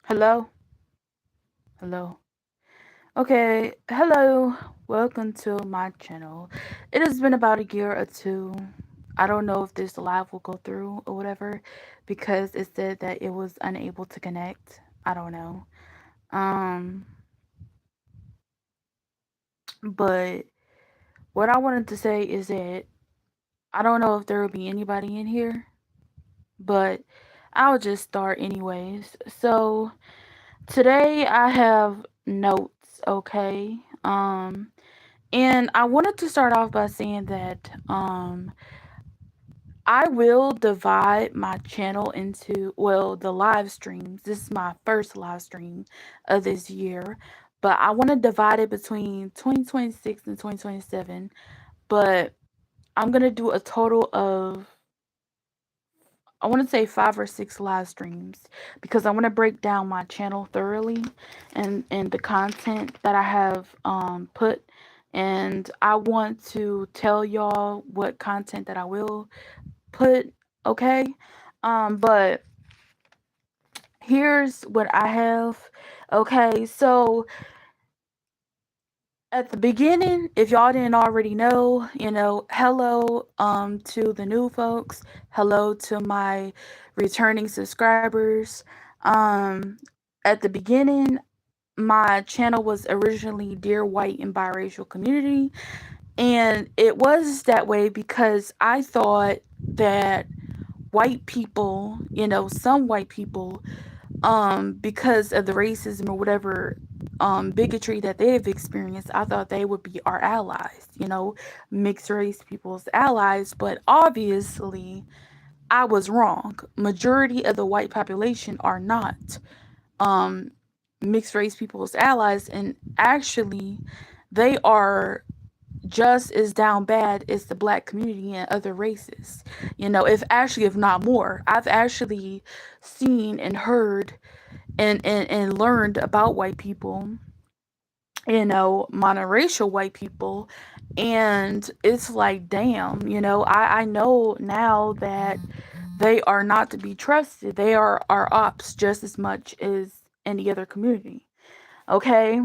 Hello? Hello. Okay, hello. Welcome to my channel. It has been about a year or two. I don't know if this live will go through or whatever because it said that it was unable to connect. I don't know. Um, but what I wanted to say is that I don't know if there will be anybody in here, but I'll just start anyways. So, today I have notes, okay? And I wanted to start off by saying that I will divide my channel into, well, the live streams. This is my first live stream of this year, but I want to divide it between 2026 and 2027. But I'm going to do a total of, I want to say 5 or 6 live streams because I want to break down my channel thoroughly and the content that I have put, and I want to tell y'all what content that I will put, okay? But here's what I have. Okay, so at the beginning, if y'all didn't already know, hello to the new folks. Hello to my returning subscribers. Um at the beginning, my channel was originally Dear White and Biracial Community, and it was that way because I thought that white people, some white people, because of the racism or whatever bigotry that they have experienced, I thought they would be our allies, mixed race people's allies. But obviously I was wrong. Majority of the white population are not um mixed race people's allies, and actually they are just as down bad as the black community and other races. If not more. I've actually seen and heard and learned about white people, monoracial white people, and it's like, damn, I know now that they are not to be trusted. They are our ops just as much as any other community. Okay?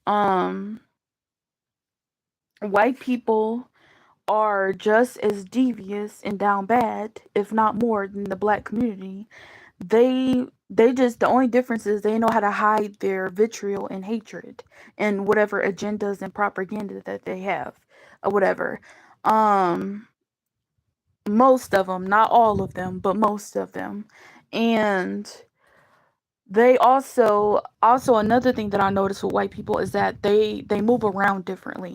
Um White people are just as devious and down bad, if not more, than the black community. They just, the only difference is they know how to hide their vitriol and hatred and whatever agendas and propaganda that they have or whatever. Um Most of them, not all of them, but most of them. And they also another thing that I notice with white people is that they move around differently,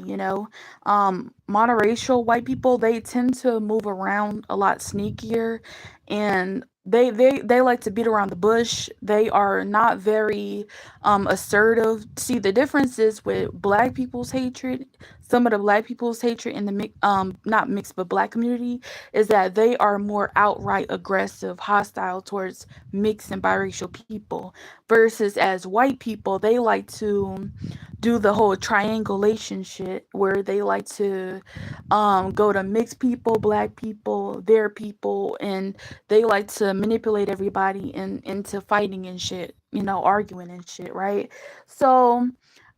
monoracial white people, they tend to move around a lot sneakier, and they like to beat around the bush. They are not very assertive. See, the difference is with black people's hatred, some of the black people's hatred in the not mixed but black community, is that they are more outright aggressive, hostile towards mixed and biracial people, versus as white people, they like to do the whole triangulation shit where they like to go to mixed people, black people, their people, and they like to manipulate everybody into fighting and shit, arguing and shit, right? So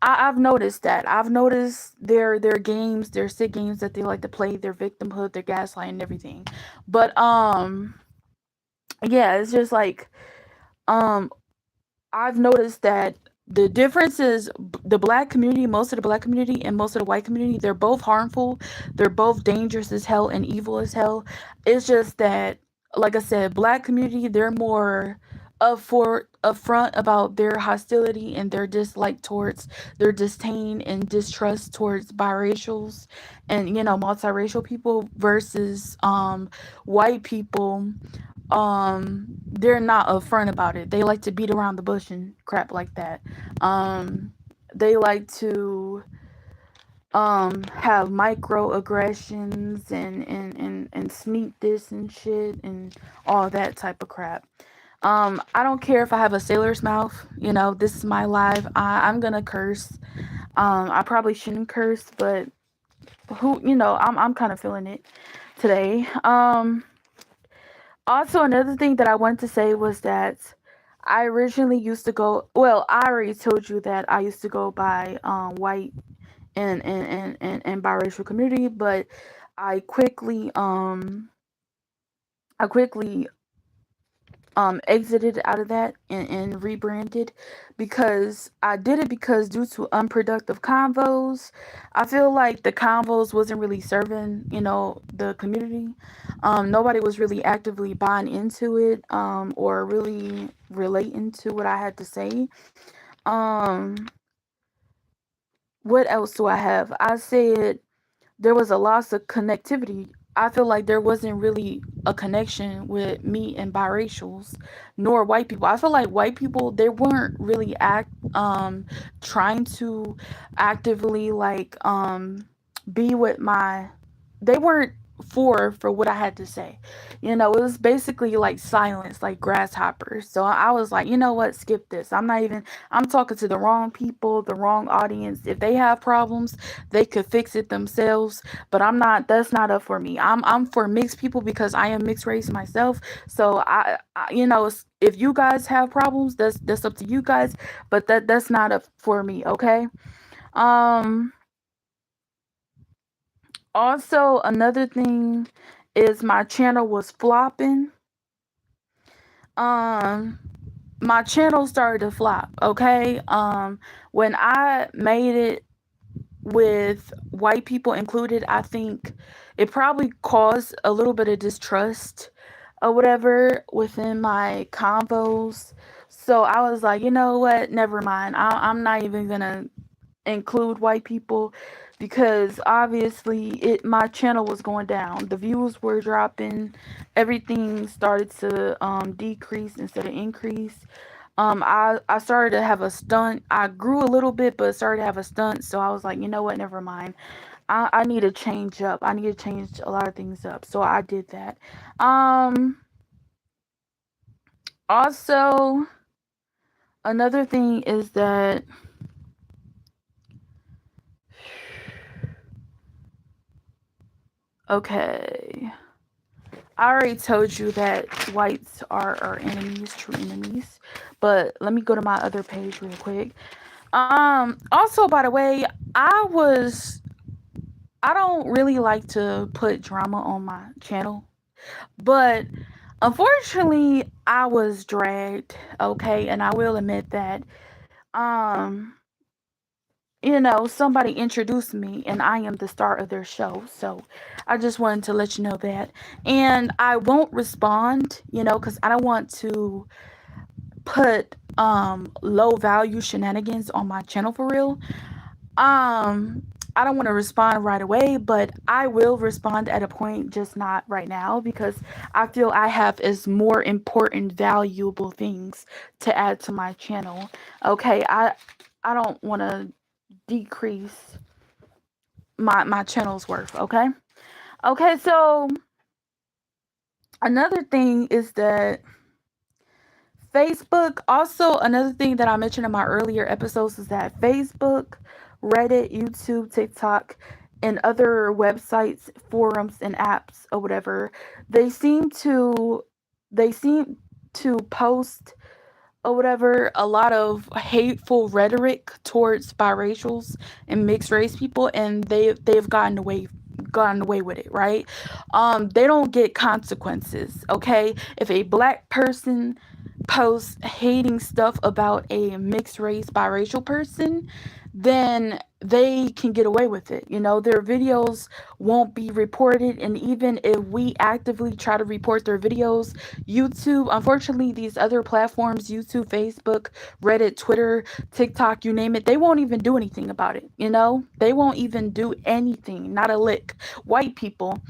I've noticed that. I've noticed their games, their sick games that they like to play, their victimhood, their gaslight and everything. But yeah, it's just like um I've noticed that the difference is the black community, most of the black community and most of the white community, they're both harmful. They're both dangerous as hell and evil as hell. It's just that, like I said, black community, they're more upfront about their hostility and their dislike towards, their disdain and distrust towards biracials and multiracial people, versus white people. They're not upfront about it. They like to beat around the bush and crap like that. They like to have microaggressions and sneak this and shit and all that type of crap. I don't care if I have a sailor's mouth. This is my live. I'm gonna curse. I probably shouldn't curse, but I'm kind of feeling it today. Also, another thing that I wanted to say was that I originally used to go. Well, I already told you that I used to go by white and biracial community, but I quickly um I quickly exited out of that and rebranded because I did it because due to unproductive convos, I feel like the convos wasn't really serving, the community. Nobody was really actively buying into it, or really relating to what I had to say. Um, what else do I have? I said there was a loss of connectivity. I feel like there wasn't really a connection with me and biracials, nor white people. I feel like white people, they weren't really trying to actively be with my, they weren't for what I had to say. It was basically like silence, like grasshoppers. So I was like, you know what, skip this. I'm talking to the wrong people, the wrong audience. If they have problems, they could fix it themselves, but that's not up for me. I'm for mixed people because I am mixed race myself. So if you guys have problems, that's up to you guys, but that's not up for me, okay? Um Also, another thing is my channel was flopping. Um my channel started to flop, okay? When I made it with white people included, I think it probably caused a little bit of distrust or whatever within my convos. So I was like, you know what? Never mind. I'm not even gonna include white people because obviously my channel was going down. The views were dropping. Everything started to decrease instead of increase. I started to have a stunt. I grew a little bit, but started to have a stunt. So I was like, you know what? Never mind. I need to change up. I need to change a lot of things up. So I did that. Um, Also, another thing is that okay. I already told you that whites are our enemies, true enemies. But let me go to my other page real quick. Also, by the way, I don't really like to put drama on my channel, but unfortunately, I was dragged, okay, and I will admit that. Um, somebody introduced me and I am the star of their show. So I just wanted to let you know that. And I won't respond, because I don't want to put low value shenanigans on my channel for real. I don't want to respond right away, but I will respond at a point, just not right now, because I feel I have as more important, valuable things to add to my channel. Okay, I don't want to decrease my channel's worth. Okay, so another thing is that Facebook, also another thing that I mentioned in my earlier episodes, is that Facebook, Reddit, YouTube, TikTok, and other websites, forums, and apps or whatever, they seem to they seem to post or whatever a lot of hateful rhetoric towards biracials and mixed race people, and they've gotten away with it, right? They don't get consequences, okay? If a black person posts hating stuff about a mixed race biracial person, then they can get away with it. Their videos won't be reported, and even if we actively try to report their videos, YouTube, unfortunately, these other platforms, YouTube, Facebook, Reddit, Twitter, TikTok, you name it, they won't even do anything about it. They won't even do anything, not a lick. White people,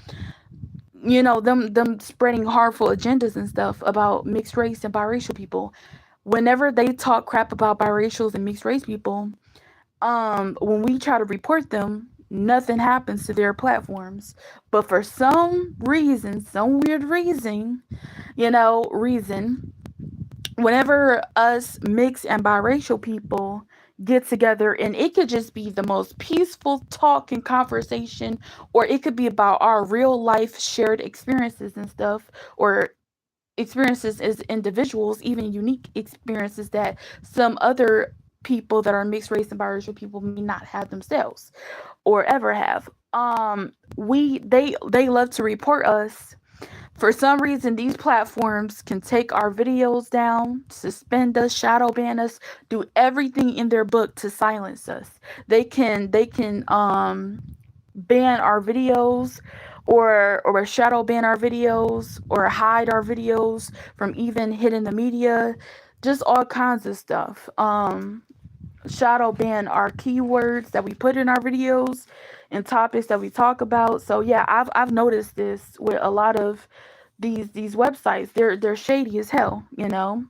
them spreading harmful agendas and stuff about mixed race and biracial people. Whenever they talk crap about biracials and mixed race people, when we try to report them, nothing happens to their platforms. But for some reason, some weird reason, whenever us mixed and biracial people get together, and it could just be the most peaceful talk and conversation, or it could be about our real life shared experiences and stuff, or experiences as individuals, even unique experiences that some other people that are mixed race and biracial people may not have themselves or ever have. We they love to report us. For some reason, these platforms can take our videos down, suspend us, shadow ban us, do everything in their book to silence us. They can ban our videos, or shadow ban our videos, or hide our videos from even hitting the media, just all kinds of stuff. Shadow ban our keywords that we put in our videos and topics that we talk about. So yeah, I've noticed this with a lot of these websites. They're shady as hell, you know.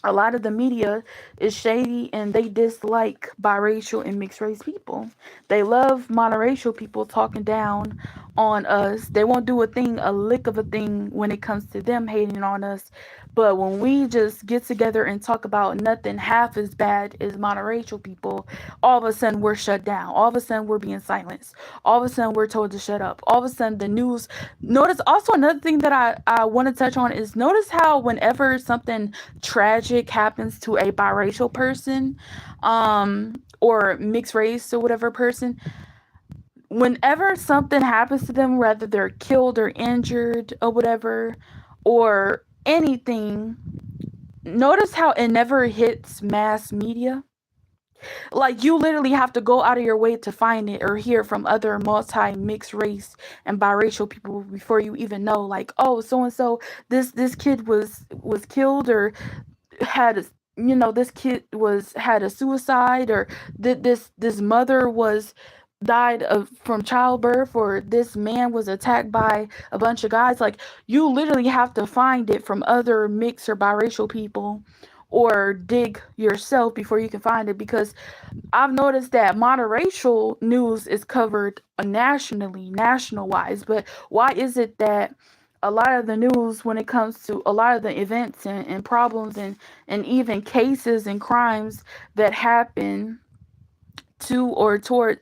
A lot of the media is shady, and they dislike biracial and mixed race people. They love monoracial people talking down on us. They won't do a lick of a thing when it comes to them hating on us. But when we just get together and talk about nothing half as bad as monoracial people, all of a sudden we're shut down. All of a sudden we're being silenced. All of a sudden we're told to shut up. All of a sudden the news. Notice also another thing that I want to touch on is, notice how whenever something tragic happens to a biracial person, or mixed race or whatever person, whenever something happens to them, whether they're killed or injured or whatever, or anything, notice how it never hits mass media. Like, you literally have to go out of your way to find it or hear from other multi mixed race and biracial people before you even know, like, oh, so and so, this kid was killed, or had a, this kid was had a suicide, or this mother was died of from childbirth, or this man was attacked by a bunch of guys. Like, you literally have to find it from other mixed or biracial people, or dig yourself before you can find it, because I've noticed that monoracial news is covered nationally, national wise, but why is it that a lot of the news, when it comes to a lot of the events and problems and even cases and crimes that happen to or toward,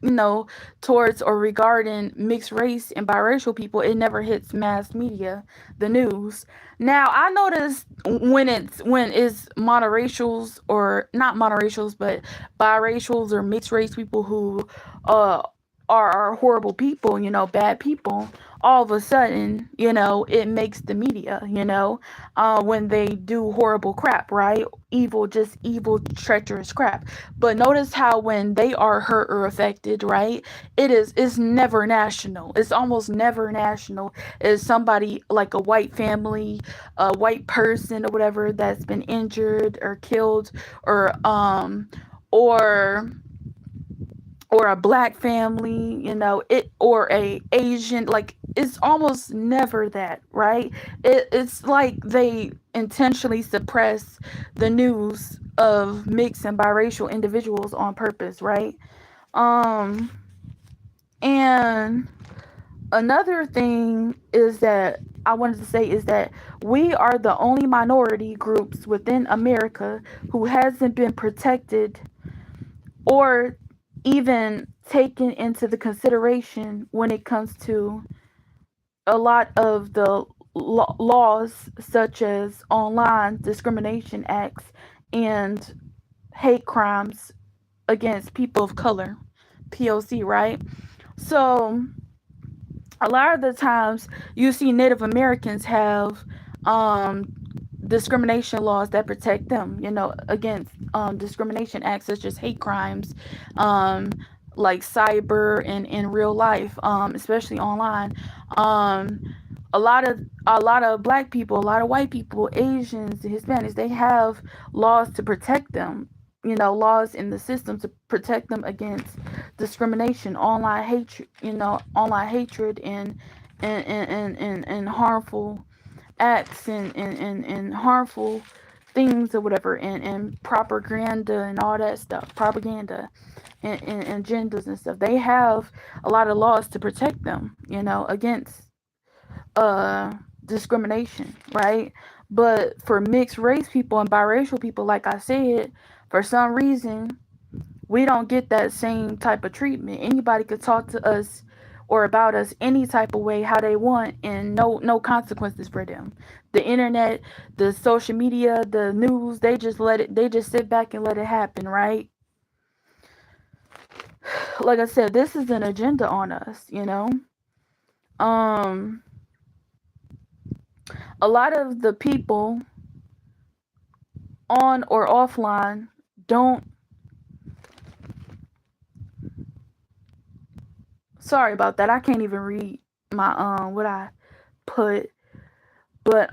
towards or regarding mixed race and biracial people, it never hits mass media, the news. Now I noticed when it's monoracials, or not monoracials, but biracials or mixed race people who uh are horrible people, bad people, all of a sudden, it makes the media, when they do horrible crap, right? Evil, just evil, treacherous crap. But notice how when they are hurt or affected, right? It's never national. It's almost never national. It's somebody like a white family, a white person or whatever that's been injured or killed, or or a black family, or a Asian, like, it's almost never that, right? It's like they intentionally suppress the news of mixed and biracial individuals on purpose, right? Um and another thing is that I wanted to say is that we are the only minority groups within America who hasn't been protected or even taken into the consideration when it comes to a lot of the laws, such as online discrimination acts and hate crimes against people of color, POC, right? So a lot of the times you see Native Americans have um, discrimination laws that protect them, against discrimination acts such as hate crimes, um, like cyber and in real life, especially online. Um, a lot of black people, a lot of white people, Asians, Hispanics, they have laws to protect them. Laws in the system to protect them against discrimination, online hatred, and harmful acts, and harmful things or whatever, and propaganda and all that stuff, propaganda and agendas and stuff. They have a lot of laws to protect them, against uh discrimination, right? But for mixed race people and biracial people, like I said, for some reason we don't get that same type of treatment. Anybody could talk to us or about us any type of way how they want, and no consequences for them. The internet, the social media, the news, they just sit back and let it happen, right? Like I said, this is an agenda on us, you know. Um a lot of the people on or offline don't, sorry about that. I can't even read my what I put, but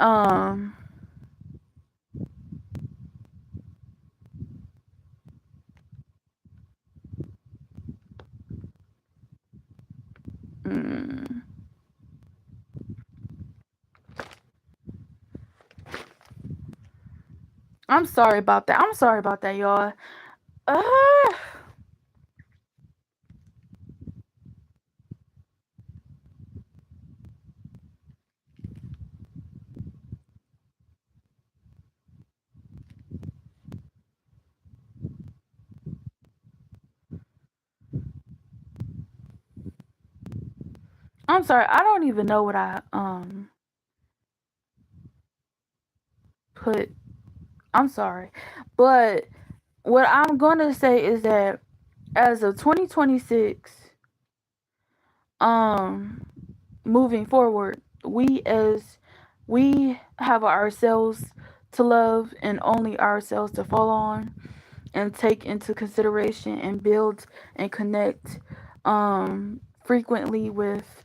mm, I'm sorry about that. I'm sorry about that, y'all. Uh, I'm sorry. I don't even know what I put. I'm sorry. But what I'm going to say is that as of 2026, um moving forward, we have ourselves to love and only ourselves to fall on and take into consideration and build and connect frequently with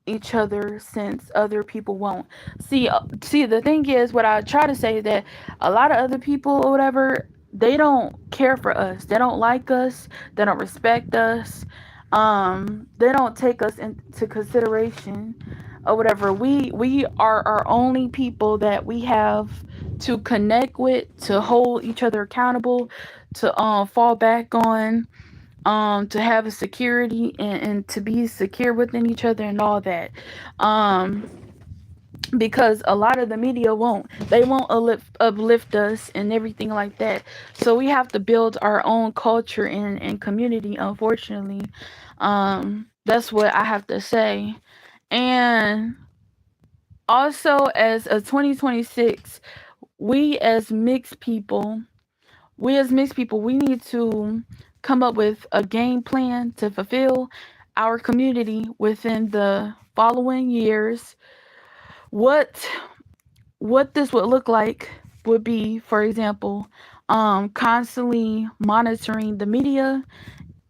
each other, since other people won't. See, the thing is, what I try to say is that a lot of other people or whatever, they don't care for us. They don't like us. They don't respect us. They don't take us into consideration or whatever. We are our only people that we have to connect with, to hold each other accountable, to fall back on, to have a security, and to be secure within each other and all that. um because a lot of the media won't, they won't uplift us and everything like that. So we have to build our own culture and community, unfortunately. That's what I have to say. And also, as a 2026, we as mixed people we need to come up with a game plan to fulfill our community within the following years. What this would look like would be, for example, constantly monitoring the media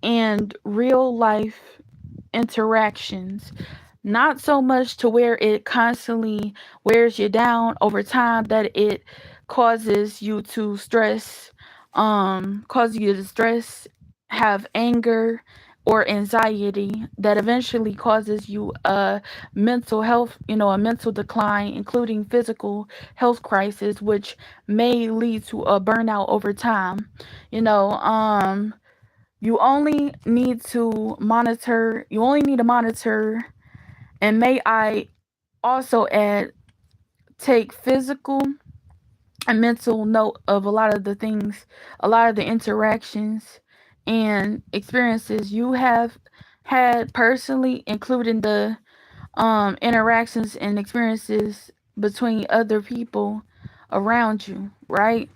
and real life interactions, not so much to where it constantly wears you down over time that it causes you to stress, have anger or anxiety that eventually causes you a mental health, a mental decline, including physical health crisis, which may lead to a burnout over time. You know, you only need to monitor, and may I also add, take physical and mental note of a lot of the things, a lot of the interactions and experiences you have had personally, including the interactions and experiences between other people around you, right?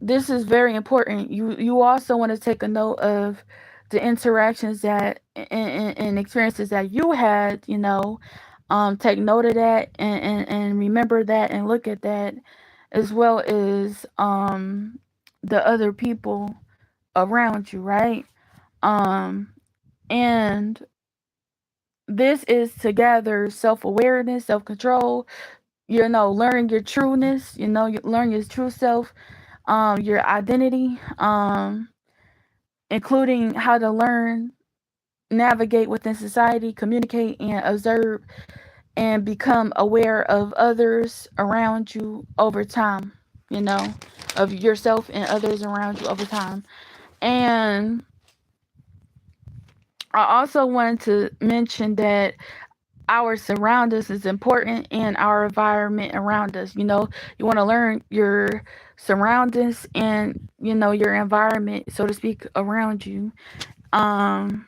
This is very important. You also want to take a note of the interactions that and experiences that you had, take note of that, and remember that and look at that, as well as the other people around you, right? Um and this is to gather self-awareness, self-control, learn your trueness, you learn your true self, your identity, including how to learn, navigate within society, communicate and observe, and become aware of others around you over time, you know, of yourself and others around you over time. And I also wanted to mention that our surroundings is important, and our environment around us. You want to learn your surroundings and your environment, so to speak, around you. Um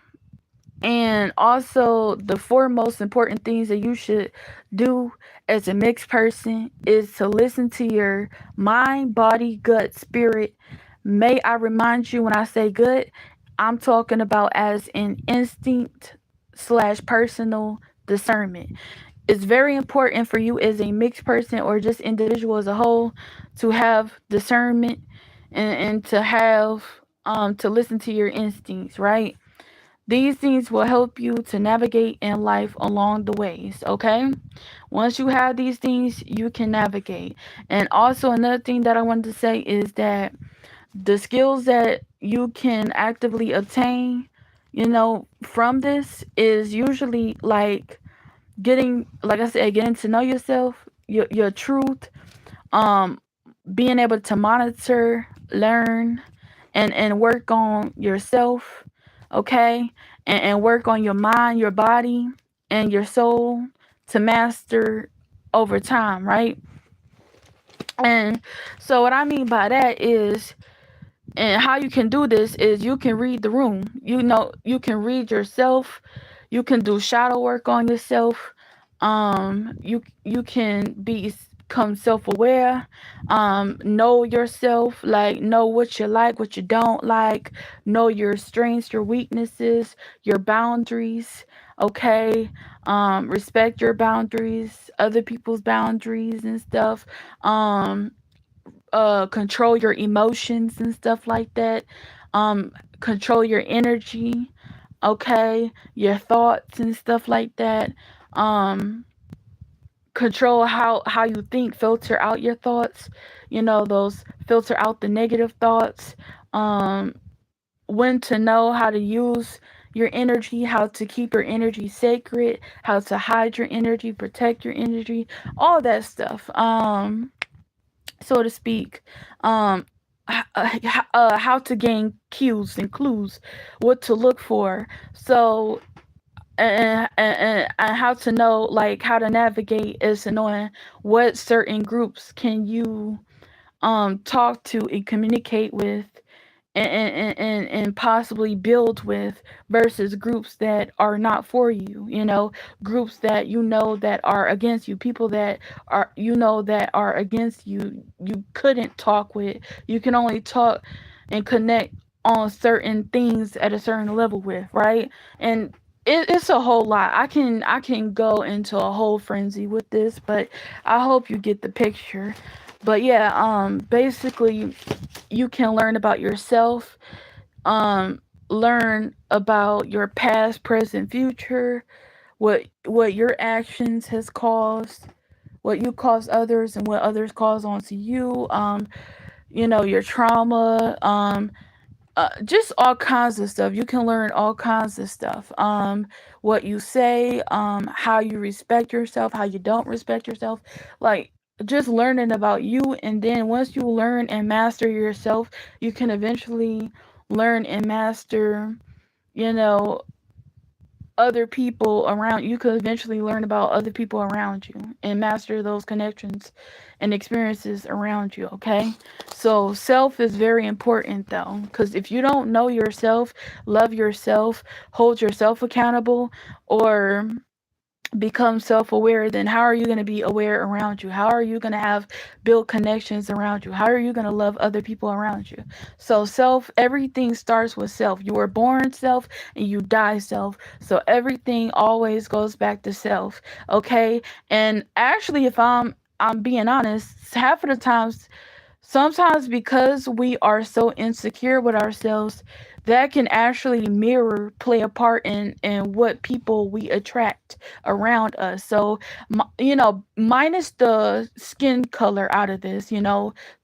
And also, the four most important things that you should do as a mixed person is to listen to your mind, body, gut, spirit. May I remind you, when I say gut, I'm talking about as an instinct slash personal discernment. It's very important for you as a mixed person or just individual as a whole to have discernment, and to have to listen to your instincts, right? These things will help you to navigate in life along the ways, okay? Once you have these things, you can navigate. And also, another thing that I wanted to say is that the skills that you can actively obtain, from this is usually like getting, like I said, getting to know yourself, your truth, um, being able to monitor, learn, and work on yourself, okay? And work on your mind, your body, and your soul to master over time, right? And so what I mean by that is, and how you can do this is, you can read the room. You can read yourself. You can do shadow work on yourself. You can become self-aware. Know yourself, like know what you like, what you don't like. Know your strengths, your weaknesses, your boundaries. Okay. Respect your boundaries, other people's boundaries and stuff. Um, control your emotions and stuff like that. Control your energy, okay, your thoughts and stuff like that. um Control how you think, filter out your thoughts, those, filter out the negative thoughts. um when to know how to use your energy, how to keep your energy sacred, how to hide your energy, protect your energy, all that stuff, so to speak. Um, how to gain cues and clues, what to look for. So, and how to know, like how to navigate, is knowing what certain groups can you talk to and communicate with, and possibly build with, versus groups that are not for you, groups that that are against you, people that are, that are against you, you couldn't talk with. You can only talk and connect on certain things at a certain level with, right? And it's a whole lot. I can go into a whole frenzy with this, but I hope you get the picture. But yeah, basically, you can learn about yourself, learn about your past, present, future, what your actions has caused, what you cause others, and what others cause onto you. Your trauma, just all kinds of stuff. You can learn all kinds of stuff. What you say, how you respect yourself, how you don't respect yourself, like just learning about you. And then once you learn and master yourself, you can eventually learn and master, you know, other people around. You could eventually learn about other people around you and master those connections and experiences around you, okay? So self is very important though, because if you don't know yourself, love yourself, hold yourself accountable, or become self-aware, then how are you going to be aware around you? How are you going to have build connections around you? How are you going to love other people around you? So self, everything starts with self. You were born self and you die self, so everything always goes back to self, okay? And actually, if I'm being honest, half of the times, sometimes, because we are so insecure with ourselves, that can actually mirror play a part in what people we attract around us. So, minus the skin color out of this,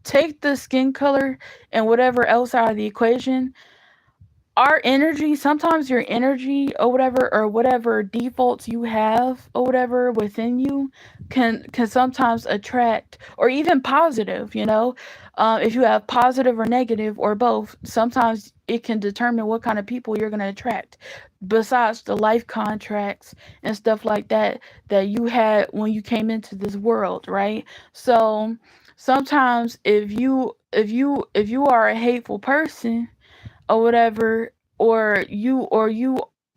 take the skin color and whatever else out of the equation. Our energy, sometimes your energy or whatever defaults you have or whatever within you, can sometimes attract, or even positive, if you have positive or negative or both, sometimes it can determine what kind of people you're going to attract, besides the life contracts and stuff like that that you had when you came into this world, right? So sometimes, if you are a hateful person or whatever, or you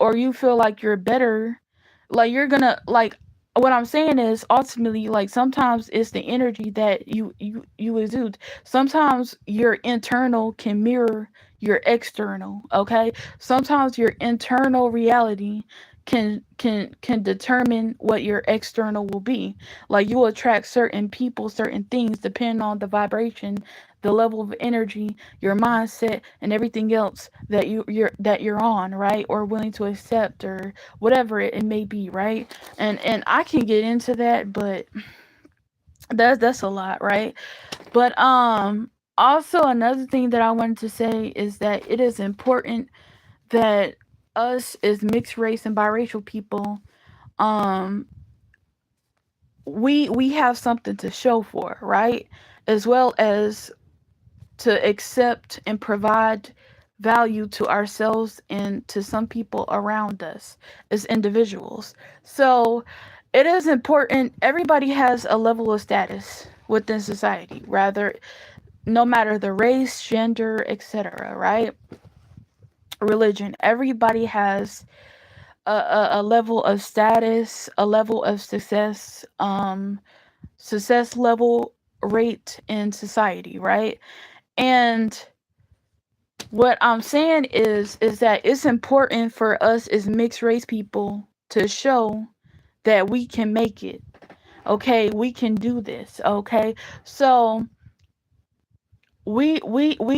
or you feel like you're better, like you're gonna like what I'm saying is ultimately like sometimes it's the energy that you exude. Sometimes your internal can mirror your external, okay? Sometimes your internal reality can determine what your external will be. Like you will attract certain people, certain things depending on the vibration, the level of energy, your mindset, and everything else that you're on, right? Or willing to accept, or whatever it may be, right? And I can get into that, but that's a lot, right? But also another thing that I wanted to say is that it is important that us as mixed race and biracial people, um we have something to show for, right? As well as to accept and provide value to ourselves and to some people around us as individuals. So it is important. Everybody has a level of status within society, rather, no matter the race, gender, etc., right? Religion. Everybody has a level of status, a level of success, success level rate in society, right? And what I'm saying is that it's important for us as mixed race people to show that we can make it. Okay, we can do this. Okay, so we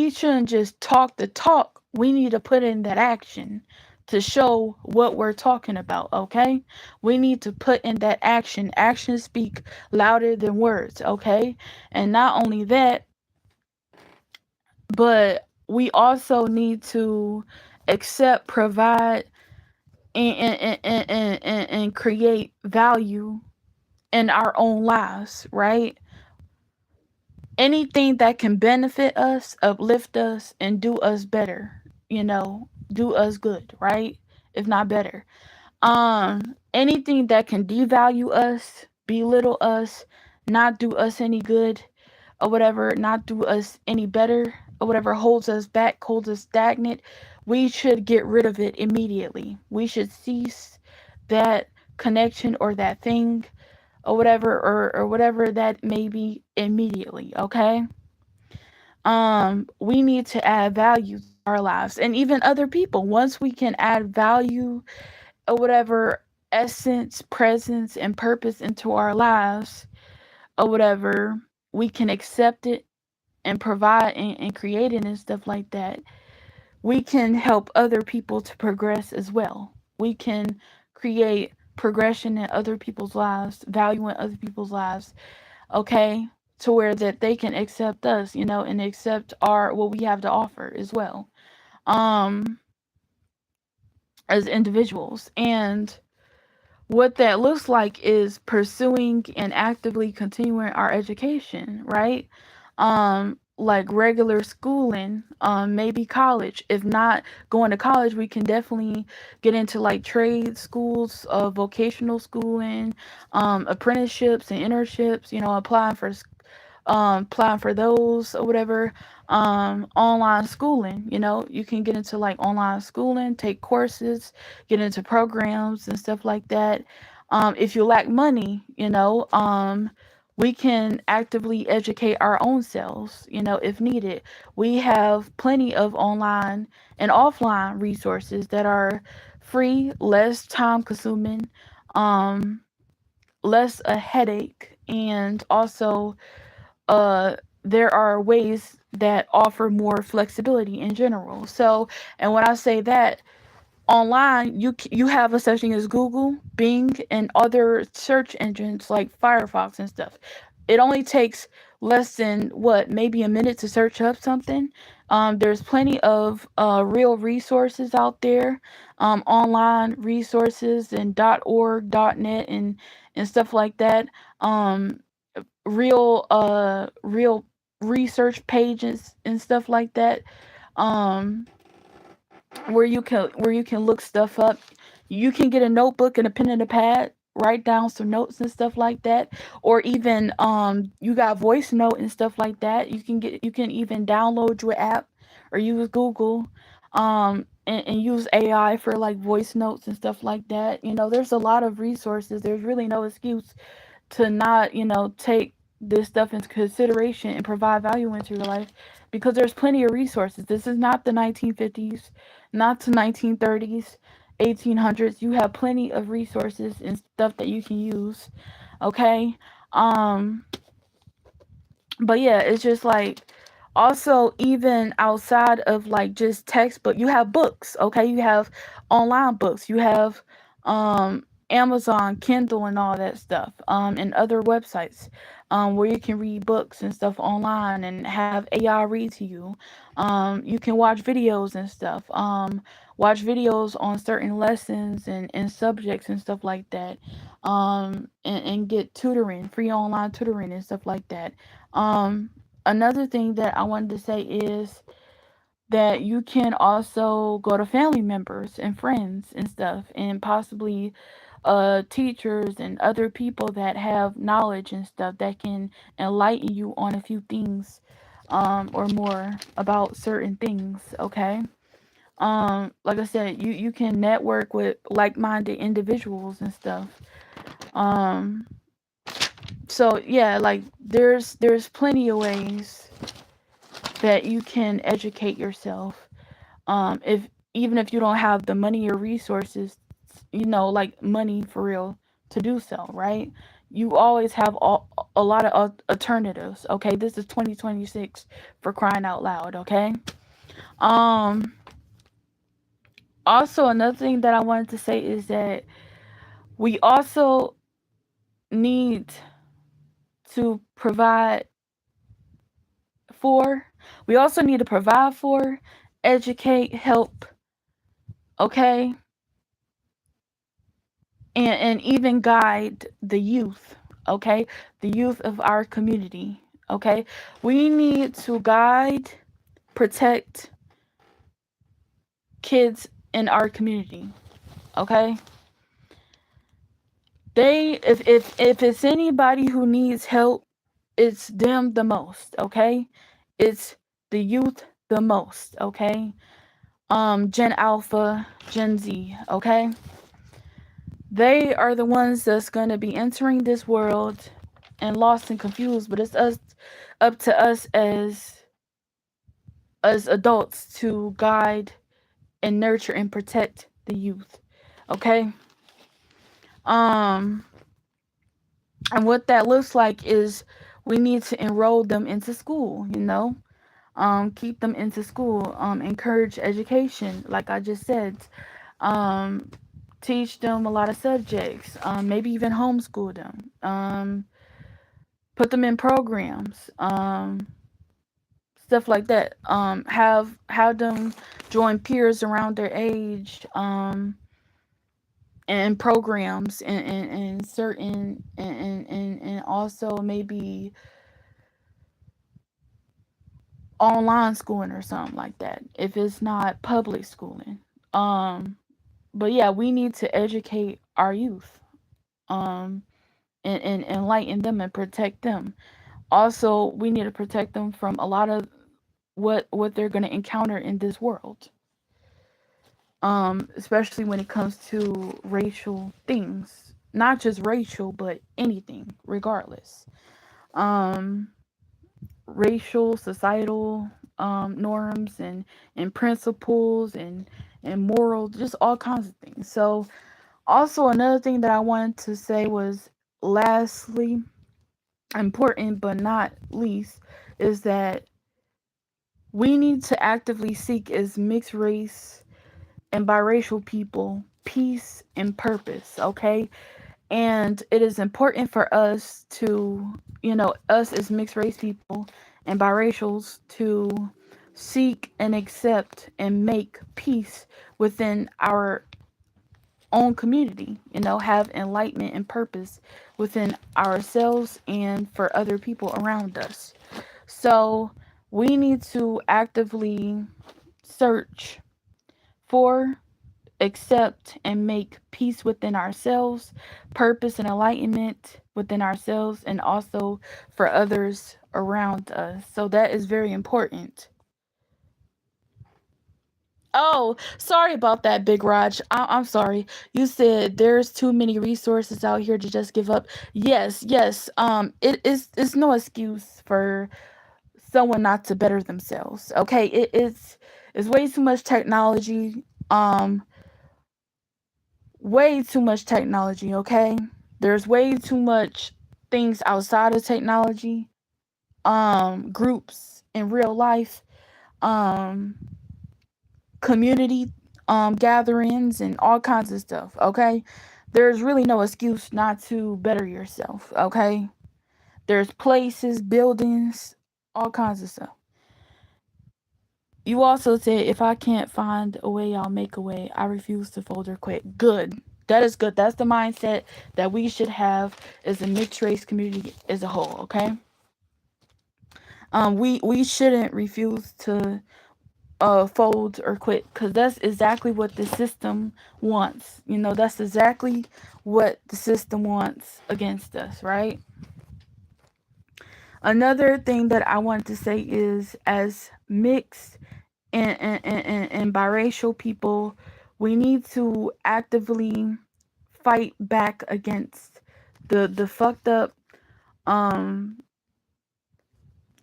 shouldn't just talk the talk. We need to put in that action to show what we're talking about. Okay, we need to put in that action. Actions speak louder than words. Okay, and not only that, but we also need to accept, provide, and create value in our own lives, right? Anything that can benefit us, uplift us, and do us better, do us good, right? If not better. Anything that can devalue us, belittle us, not do us any good, or whatever, not do us any better, or whatever holds us back, holds us stagnant, we should get rid of it immediately. We should cease that connection or that thing, or whatever, or whatever that may be, immediately, okay? We need to add value to our lives and even other people. Once we can add value, or whatever, essence, presence, and purpose into our lives, or whatever, we can accept it and provide and create it and stuff like that. We can help other people to progress as well. We can create progression in other people's lives, value in other people's lives, okay? To where that they can accept us, and accept our what we have to offer as well. Um as individuals. And what that looks like is pursuing and actively continuing our education, right? Like regular schooling, maybe college. If not going to college, we can definitely get into like trade schools, vocational schooling, apprenticeships and internships, applying for those or whatever. Online schooling, you can get into like online schooling, take courses, get into programs and stuff like that. If you lack money, we can actively educate our own selves, if needed. We have plenty of online and offline resources that are free, less time consuming, um, less a headache, and also there are ways that offer more flexibility in general. So, and when I say that, online you have a such thing as Google, Bing, and other search engines like Firefox and stuff. It only takes less than what, maybe a minute to search up something. There's plenty of real resources out there, online resources and .org, .net, and stuff like that. Real research pages and stuff like that. Um, where you can look stuff up. You can get a notebook and a pen and a pad, write down some notes and stuff like that. Or even you got voice note and stuff like that. You can even download your app or use Google. and use AI for like voice notes and stuff like that. There's a lot of resources. There's really no excuse to not, take this stuff into consideration and provide value into your life, because there's plenty of resources. This is not the 1950s, not the 1930s, 1800s. You have plenty of resources and stuff that you can use. Okay? Um but yeah, it's just like, also, even outside of like just textbook, you have books. Okay, you have online books, you have Amazon Kindle and all that stuff, and other websites, where you can read books and stuff online and have AI read to you. You can watch videos and stuff, watch videos on certain lessons and subjects and stuff like that, and get tutoring, free online tutoring and stuff like that. Another thing that I wanted to say is that you can also go to family members and friends and stuff, and possibly teachers and other people that have knowledge and stuff that can enlighten you on a few things, or more about certain things. Okay. Like I said, you can network with like-minded individuals and stuff. um so yeah, like there's plenty of ways that you can educate yourself, if even if you don't have the money or resources, like money for real, to do so, right? You always have a lot of alternatives. Okay, this is 2026, for crying out loud. Okay. um Also, another thing that I wanted to say is that we also need to provide for we also need to provide for, educate, help, okay, and even guide the youth, okay, the youth of our community. Okay, we need to guide, protect kids in our community. Okay, if it's anybody who needs help, it's them the most. Okay, it's the youth the most. Okay. Gen Alpha, Gen Z. Okay, they are the ones that's going to be entering this world and lost and confused, but it's us, up to us as adults, to guide and nurture and protect the youth. Okay. um and what that looks like is, we need to enroll them into school, keep them into school, encourage education, like I just said, um teach them a lot of subjects, maybe even homeschool them, put them in programs, stuff like that. Have them join peers around their age, and programs, and certain, and also maybe online schooling or something like that, if it's not public schooling. But yeah, we need to educate our youth, um and enlighten them and protect them. Also, we need to protect them from a lot of what they're going to encounter in this world, especially when it comes to racial things, not just racial, but anything, regardless. um Racial, societal, norms, and principles, and morals, just all kinds of things. So also, another thing that I wanted to say was, lastly, important but not least, is that we need to actively seek, as mixed race and biracial people, peace and purpose. Okay. And it is important for us to, us as mixed race people and biracials, to seek and accept and make peace within our own community, have enlightenment and purpose within ourselves and for other people around us. So we need to actively search for, accept, and make peace within ourselves, purpose and enlightenment within ourselves, and also for others around us. So that is very important. Oh, sorry about that, Big Raj. I'm sorry. You said there's too many resources out here to just give up. Yes, yes. It is. It's no excuse for someone not to better themselves. Okay, it's way too much technology. Um, way too much technology. Okay, there's way too much things outside of technology. Groups in real life. Um, community gatherings and all kinds of stuff, okay? There's really no excuse not to better yourself, okay? There's places, buildings, all kinds of stuff. You also said if I can't find a way, I'll make a way. I refuse to fold or quit. Good. That is good. That's the mindset that we should have as a mixed race community as a whole, okay? We shouldn't refuse to fold or quit, because that's exactly what the system wants. That's exactly what the system wants against us, right? Another thing that I want to say is, as mixed and biracial people, we need to actively fight back against the fucked up, um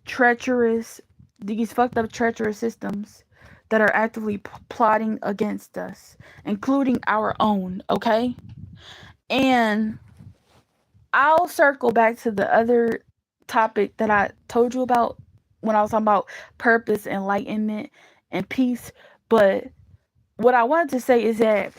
treacherous these fucked up treacherous systems that are actively plotting against us, including our own, okay? And I'll circle back to the other topic that I told you about when I was talking about purpose, enlightenment, and peace. But what I wanted to say is that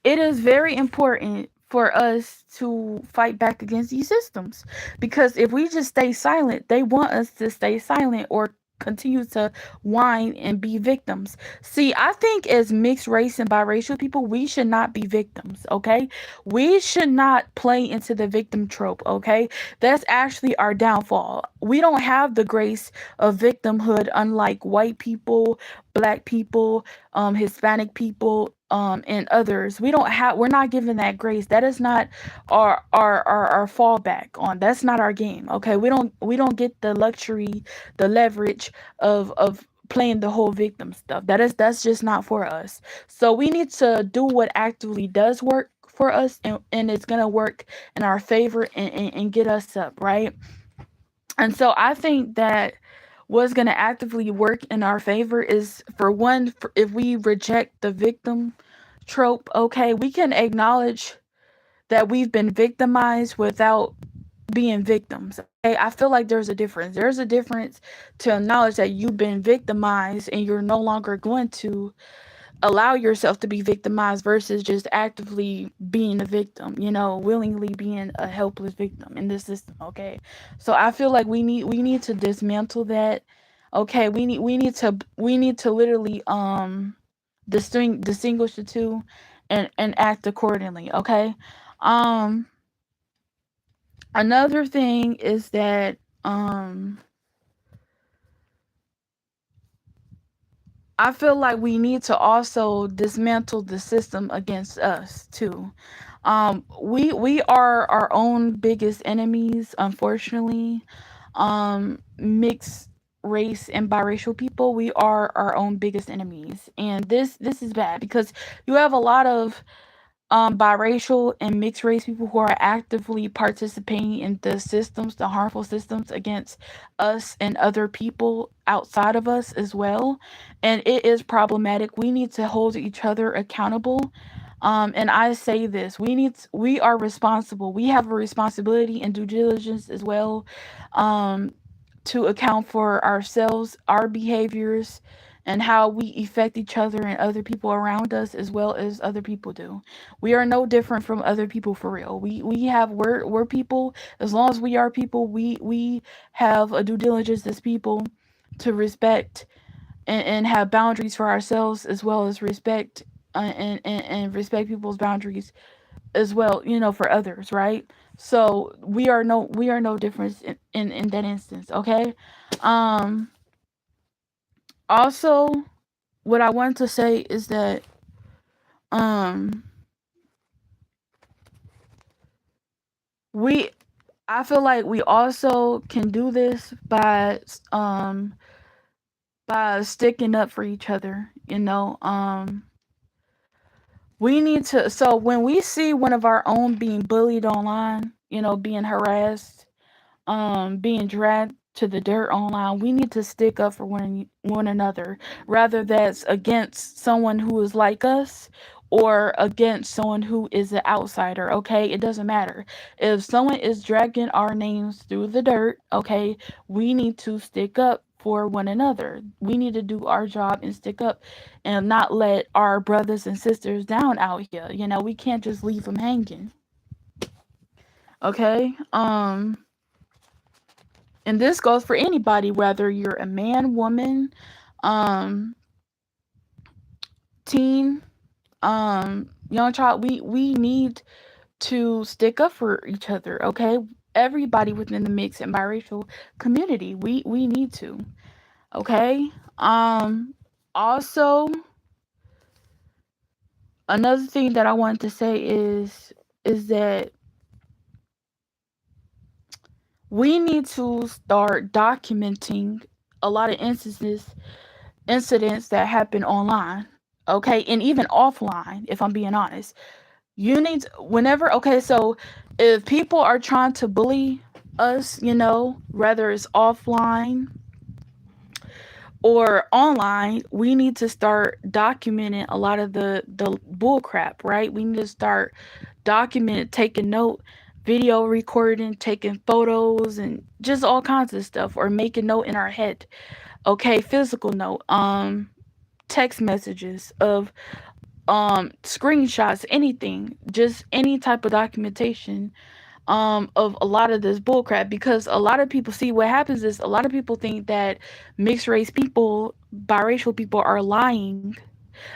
it is very important for us to fight back against these systems, because if we just stay silent, they want us to stay silent or continue to whine and be victims. See, I think as mixed race and biracial people, we should not be victims, okay? We should not play into the victim trope, okay? That's actually our downfall. We don't have the grace of victimhood, unlike white people, black people, Hispanic people, and others. We're not given that grace. That is not our fallback on. That's not our game. Okay. We don't get the luxury, the leverage of playing the whole victim stuff. That's just not for us. So we need to do what actively does work for us, and it's gonna work in our favor, and get us up, right? And so I think that what's going to actively work in our favor is, for one, if we reject the victim trope, okay, we can acknowledge that we've been victimized without being victims. Okay, I feel like there's a difference. There's a difference to acknowledge that you've been victimized and you're no longer going to allow yourself to be victimized, versus just actively being a victim, willingly being a helpless victim in this system, okay? So I feel like we need to dismantle that. Okay, we need to literally distinguish the two, and act accordingly, okay? Um Another thing is that I feel like we need to also dismantle the system against us too. We are our own biggest enemies, unfortunately. Mixed race and biracial people, we are our own biggest enemies, and this is bad, because you have a lot of biracial and mixed race people who are actively participating in the systems, the harmful systems against us and other people outside of us as well. And it is problematic. We need to hold each other accountable. And I say this, we are responsible. We have a responsibility and due diligence as well, um, to account for ourselves, our behaviors, and how we affect each other and other people around us, as well as other people do. We are no different from other people, for real. We're people. As long as we are people, we have a due diligence as people to respect, and have boundaries for ourselves, as well as respect, and respect people's boundaries as well, for others, right? So we are no difference in that instance, okay? Um Also, what I want to say is that, um we I feel like we also can do this by, by sticking up for each other, we need to, so when we see one of our own being bullied online, being harassed, being dragged to the dirt online, we need to stick up for one another, rather that's against someone who is like us or against someone who is an outsider. Okay, it doesn't matter. If someone is dragging our names through the dirt, okay, we need to stick up for one another. We need to do our job and stick up and not let our brothers and sisters down out here. We can't just leave them hanging. Okay. And this goes for anybody, whether you're a man, woman, um teen, young child. We need to stick up for each other. Okay, everybody within the mixed and biracial community, we need to. Okay. Also, another thing that I wanted to say is that we need to start documenting a lot of incidents that happen online, okay, and even offline, if I'm being honest. You need to, whenever, okay, so if people are trying to bully us, whether it's offline or online, we need to start documenting a lot of the bull crap, right? We need to start documenting, taking note, video recording, taking photos, and just all kinds of stuff, or making note in our head. Okay, physical note, text messages of screenshots, anything, just any type of documentation of a lot of this bullcrap, because a lot of people, see, what happens is a lot of people think that mixed race people, biracial people, are lying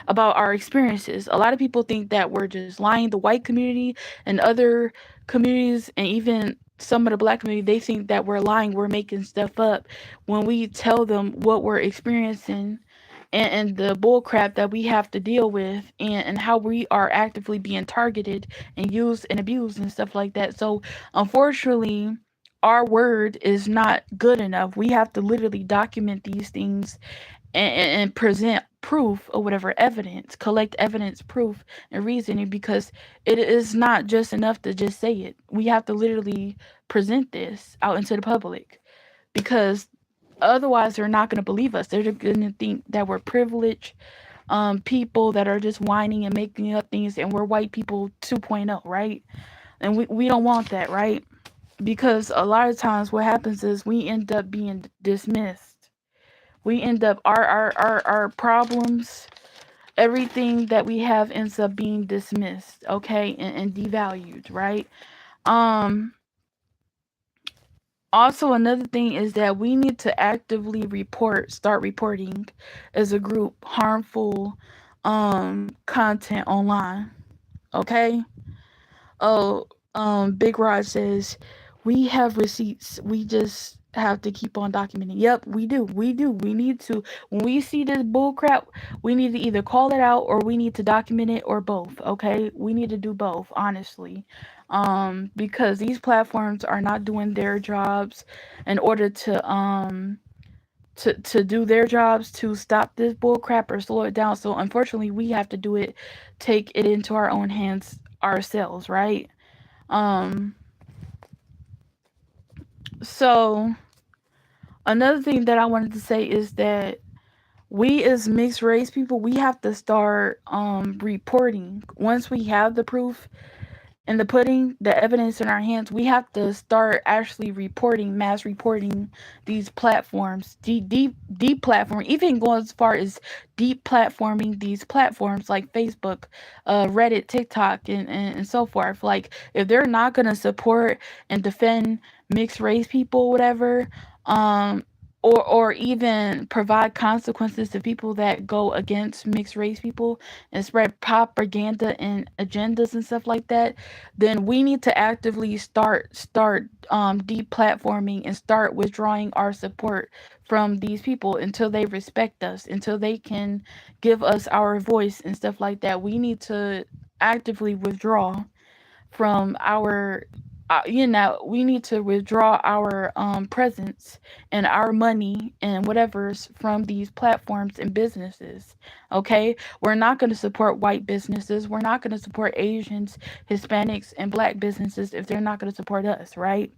about our experiences. A lot of people think that we're just lying. The white community and other communities, and even some of the black community, they think that we're lying, we're making stuff up when we tell them what we're experiencing, and the bull crap that we have to deal with, and how we are actively being targeted and used and abused and stuff like that. So unfortunately, our word is not good enough. We have to literally document these things, and present proof, or whatever, evidence, collect evidence, proof, and reasoning, because it is not just enough to just say it. We have to literally present this out into the public, because otherwise they're not going to believe us. They're going to think that we're privileged people that are just whining and making up things, and we're white people 2.0, right? And we don't want that, right? Because a lot of times what happens is we end up being dismissed. We end up, our problems, everything that we have ends up being dismissed, okay, and devalued, right? um Also, another thing is that we need to actively start reporting as a group harmful content online. Okay. Oh, Big Rod says we have receipts. We just have to keep on documenting. Yep, we do. We do. We need to. When we see this bull crap, we need to either call it out, or we need to document it, or both. Okay, we need to do both, honestly, because these platforms are not doing their jobs in order to do their jobs to stop this bull crap or slow it down. So unfortunately, we have to do it, take it into our own hands ourselves, right? Um, so another thing that I wanted to say is that we as mixed race people, we have to start reporting. Once we have the proof and the pudding, the evidence in our hands, we have to start actually reporting, mass reporting these platforms, deep platform, even going as far as deep platforming these platforms like Facebook, Reddit, TikTok, and so forth. Like, if they're not gonna support and defend mixed race people, whatever, um, or even provide consequences to people that go against mixed race people and spread propaganda and agendas and stuff like that, then we need to actively start deplatforming and start withdrawing our support from these people until they respect us, until they can give us our voice and stuff like that. We need to actively withdraw from our we need to withdraw our presence and our money and whatever's from these platforms and businesses. Okay, we're not going to support white businesses. We're not going to support Asians, Hispanics, and Black businesses if they're not going to support us, right?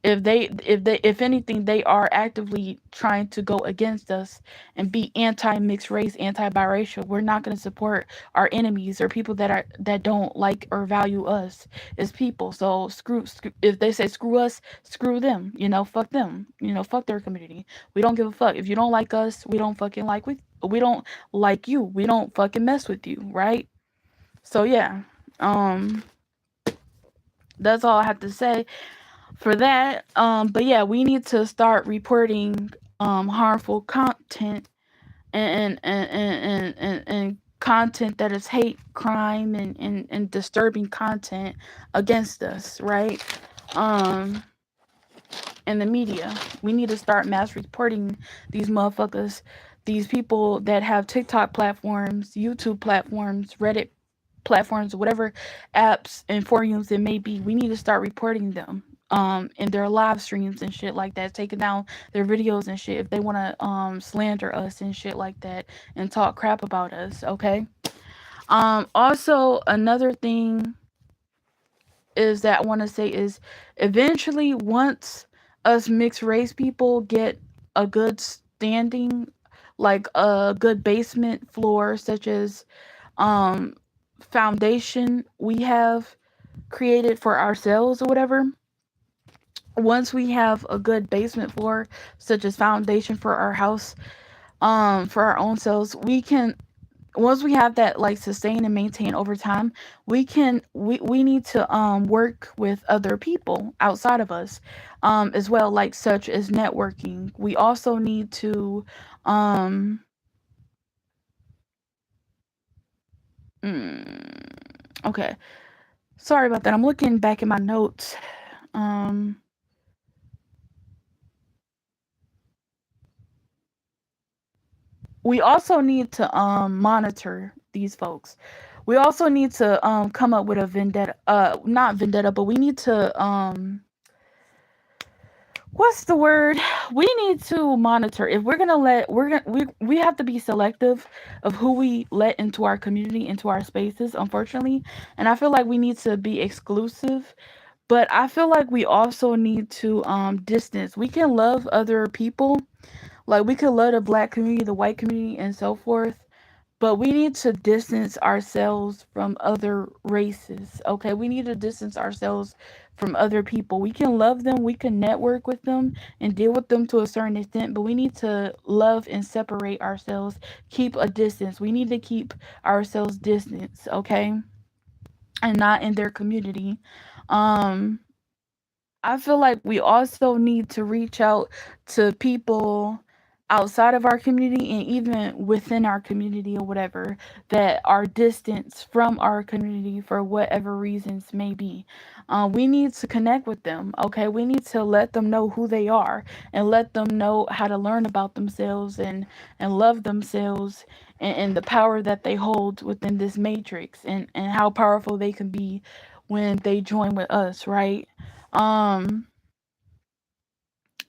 If anything, they are actively trying to go against us and be anti-mixed race, anti-biracial. We're not going to support our enemies or people that don't like or value us as people. So screw if they say screw us, screw them. Fuck them. Fuck their community. We don't give a fuck. If you don't like us, we don't like you. We don't fucking mess with you, right? So yeah. Um that's all I have to say for that. But yeah, we need to start reporting harmful content and content that is hate crime and disturbing content against us, right? Um in the media. We need to start mass reporting these motherfuckers, these people that have TikTok platforms, YouTube platforms, Reddit platforms, whatever apps and forums it may be. We need to start reporting them in their live streams and shit like that, taking down their videos and shit if they want to slander us and shit like that and talk crap about us, okay? Also another thing is that I want to say is eventually once us mixed race people get a good standing, like a good basement floor, such as um foundation we have created for ourselves or whatever. Once we have a good basement floor, such as foundation for our house, for our own selves, we can once we have that like sustain and maintain over time, we need to work with other people outside of us as well, like such as networking. We also need to um mm, okay, sorry about that, I'm looking back at my notes. um we also need to monitor these folks. We also need to come up with a vendetta, not vendetta, but we need to what's the word? We need to monitor if we're gonna let we have to be selective of who we let into our community, into our spaces, unfortunately. And I feel like we need to be exclusive, but I feel like we also need to distance. We can love other people, like we could love the black community, the white community, and so forth, but we need to distance ourselves from other races, okay? We need to distance ourselves from other people. We can love them, we can network with them and deal with them to a certain extent, but we need to love and separate ourselves, keep a distance. We need to keep ourselves distance, okay? And not in their community. Um I feel like we also need to reach out to people outside of our community and even within our community or whatever that are distanced from our community for whatever reasons may be. We need to connect with them, okay? We need to let them know who they are and let them know how to learn about themselves and love themselves and the power that they hold within this matrix and how powerful they can be when they join with us, right? Um,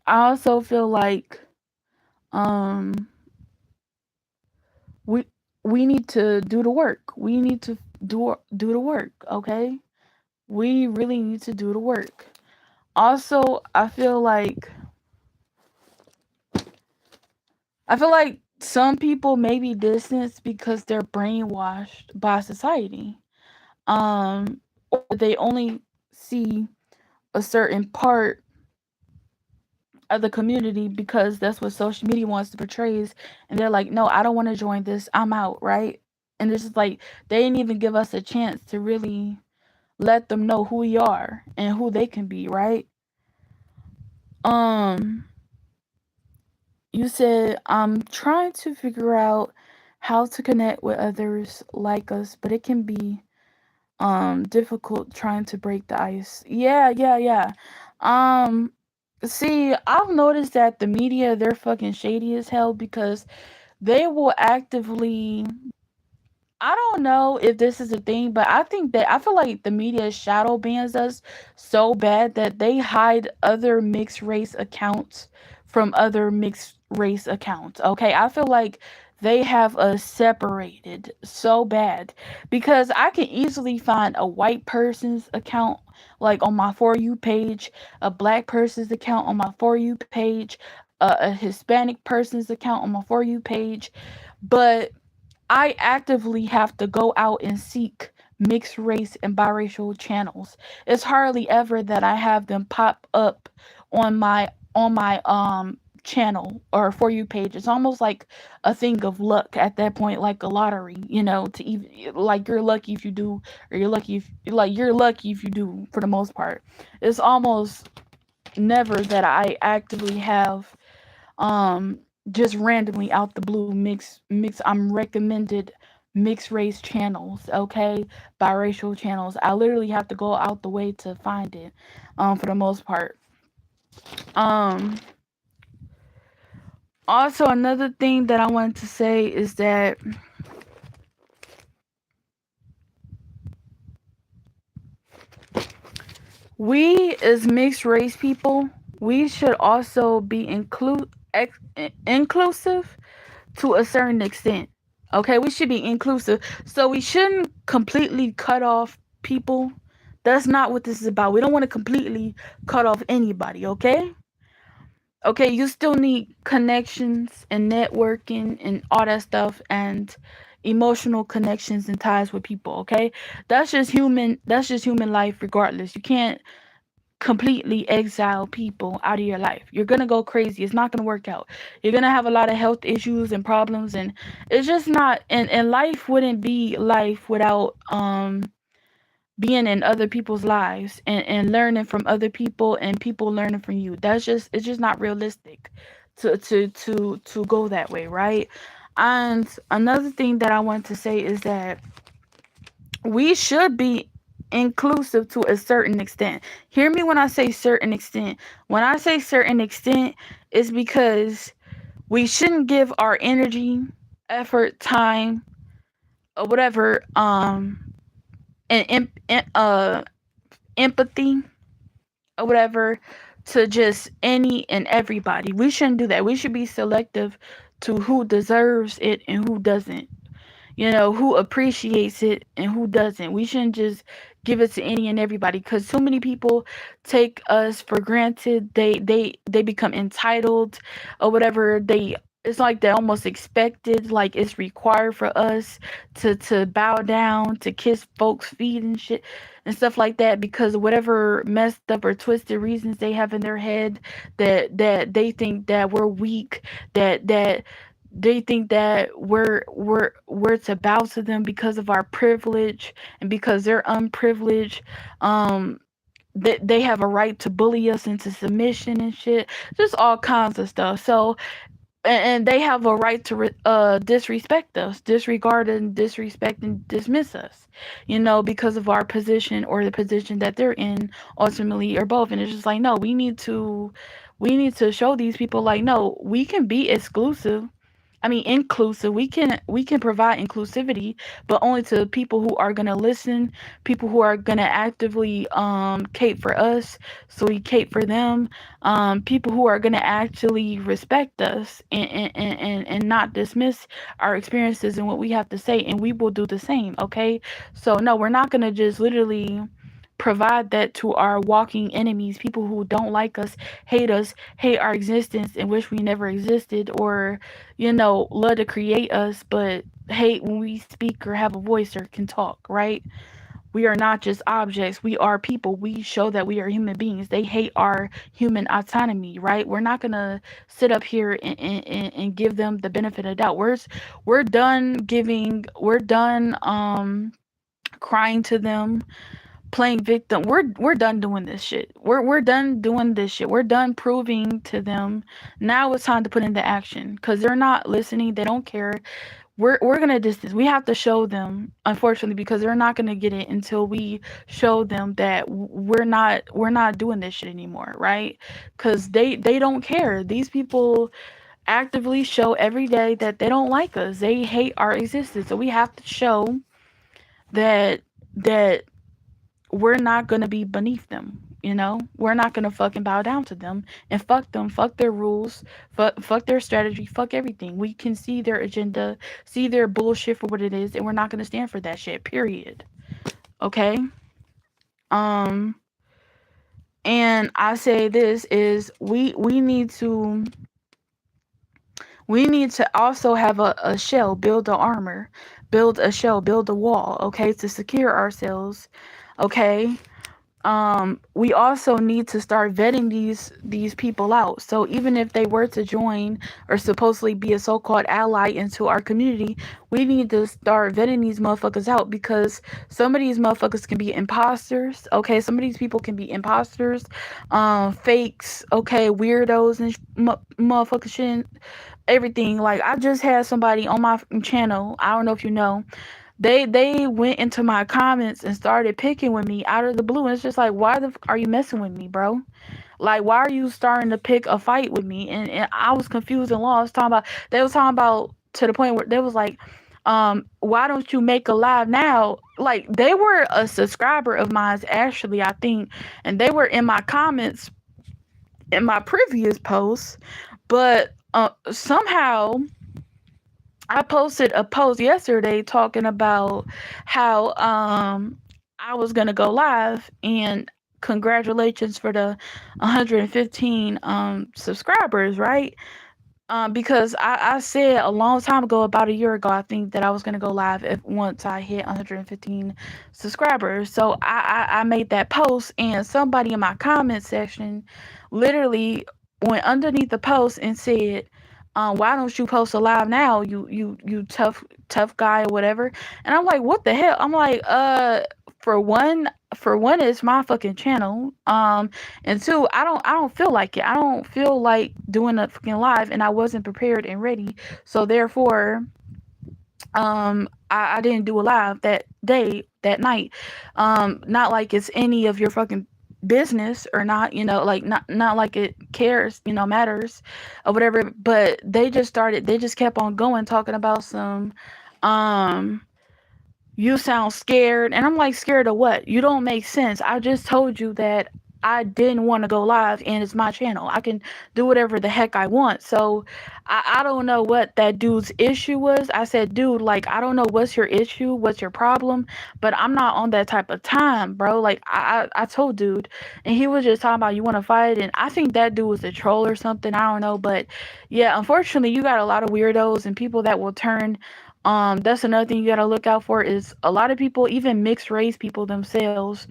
I also feel like um we we need to do the work. We need to do the work, okay? We really need to do the work. Also, I feel like some people may be distanced because they're brainwashed by society. Or they only see a certain part of the community because that's what social media wants to portray, and they're like, no, I don't want to join this, I'm out, right? And it's just like they didn't even give us a chance to really let them know who we are and who they can be, right? um you said I'm trying to figure out how to connect with others like us, but it can be difficult trying to break the ice. Yeah, yeah, yeah. um See, I've noticed that the media, they're fucking shady as hell because they will actively I don't know if this is a thing, but I feel like the media shadow bans us so bad that they hide other mixed race accounts from other mixed race accounts. Okay, I feel like they have us separated so bad because I can easily find a white person's account like on my For You page, a black person's account on my For You page, a Hispanic person's account on my For You page, but I actively have to go out and seek mixed race and biracial channels. It's hardly ever that I have them pop up on my channel or For You page. It's almost like a thing of luck at that point, like a lottery, to even like you're lucky if you do, or you're lucky if you do for the most part. It's almost never that I actively have um just randomly out the blue I'm recommended mixed race channels, okay, biracial channels. I literally have to go out the way to find it, for the most part. um Also, another thing that I wanted to say is that we as mixed race people, we should also be inclusive to a certain extent. Okay, we should be inclusive. So we shouldn't completely cut off people. That's not what this is about. We don't want to completely cut off anybody, okay? Okay, you still need connections and networking and all that stuff and emotional connections and ties with people, okay? That's just human life regardless. You can't completely exile people out of your life. You're gonna go crazy. It's not gonna work out. You're gonna have a lot of health issues and problems, and it's just not. And life wouldn't be life without being in other people's lives and learning from other people and people learning from you. It's just not realistic to go that way, right? And another thing that I want to say is that we should be inclusive to a certain extent. Hear me when I say certain extent. When I say certain extent, it's because we shouldn't give our energy, effort, time, or whatever, and empathy or whatever to just any and everybody. We shouldn't do that. We should be selective to who deserves it and who doesn't. Who appreciates it and who doesn't. We shouldn't just give it to any and everybody because so many people take us for granted. They become entitled or whatever. It's like they almost expected, like it's required for us to bow down, to kiss folks' feet and shit and stuff like that because of whatever messed up or twisted reasons they have in their head that they think that we're weak, that they think that we're to bow to them because of our privilege and because they're unprivileged. They have a right to bully us into submission and shit, just all kinds of stuff. So and they have a right to disrespect us, disregard and disrespect and dismiss us, because of our position or the position that they're in, ultimately, or both. And it's just like, no, we need to show these people, like, no, we can be exclusive. I mean, inclusive. We can provide inclusivity, but only to people who are gonna listen, people who are gonna actively cape for us, so we cape for them. People who are gonna actually respect us and not dismiss our experiences and what we have to say, and we will do the same. Okay, so no, we're not gonna just literally provide that to our walking enemies, people who don't like us, hate our existence, and wish we never existed, or love to create us, but hate when we speak or have a voice or can talk, right? We are not just objects. We are people. We show that we are human beings. They hate our human autonomy, right? We're not going to sit up here and give them the benefit of the doubt. We're done crying to them, playing victim. We're done doing this shit. We're done doing this shit. We're done proving to them. Now it's time to put into action because they're not listening. They don't care. We're gonna distance. We have to show them, unfortunately, because they're not gonna get it until we show them that we're not doing this shit anymore, right? Because they don't care. These people actively show every day that they don't like us. They hate our existence. So we have to show that that we're not gonna be beneath them. We're not gonna fucking bow down to them and fuck them, fuck their rules, fuck their strategy, fuck everything. We can see their agenda, see their bullshit for what it is, and we're not gonna stand for that shit. Period. Okay. Um, and I say this is we need to also have a shell, build a armor, build a shell, build a wall, okay, to secure ourselves, okay. We also need to start vetting these people out. So even if they were to join or supposedly be a so-called ally into our community, we need to start vetting these motherfuckers out, because some of these motherfuckers can be imposters. Okay, some of these people can be imposters, fakes. Okay, weirdos and motherfuckers shit. Everything. Like, I just had somebody on my channel. I don't know if you know, they went into my comments and started picking with me out of the blue. And it's just like, why the are you messing with me, bro? Like, why are you starting to pick a fight with me? And I was confused and lost. They was talking about, to the point where they was like, why don't you make a live now? Like, they were a subscriber of mine, actually, I think, and they were in my comments in my previous posts, but somehow I posted a post yesterday talking about how I was gonna go live, and congratulations for the 115 subscribers, right? Because I said a long time ago, about a year ago, I think, that I was gonna go live if once I hit 115 subscribers. So I made that post, and somebody in my comment section literally went underneath the post and said, why don't you post a live now, you tough guy or whatever. And I'm like, what the hell? I'm like, for one, it's my fucking channel. And two, I don't feel like it. I don't feel like doing a fucking live, and I wasn't prepared and ready. So therefore, I didn't do a live that day, that night. Not like it's any of your fucking business or not, like, not like it cares, matters or whatever. But they just kept on going, talking about some, um you sound scared. And I'm like, scared of what? You don't make sense. I just told you that I didn't want to go live, and it's my channel. I can do whatever the heck I want. So I don't know what that dude's issue was. I said, dude, like, I don't know what's your issue, what's your problem, but I'm not on that type of time, bro. Like, I told dude, and he was just talking about, you want to fight, and I think that dude was a troll or something. I don't know, but yeah, unfortunately, you got a lot of weirdos and people that will turn. That's another thing you gotta look out for, is a lot of people, even mixed race people themselves.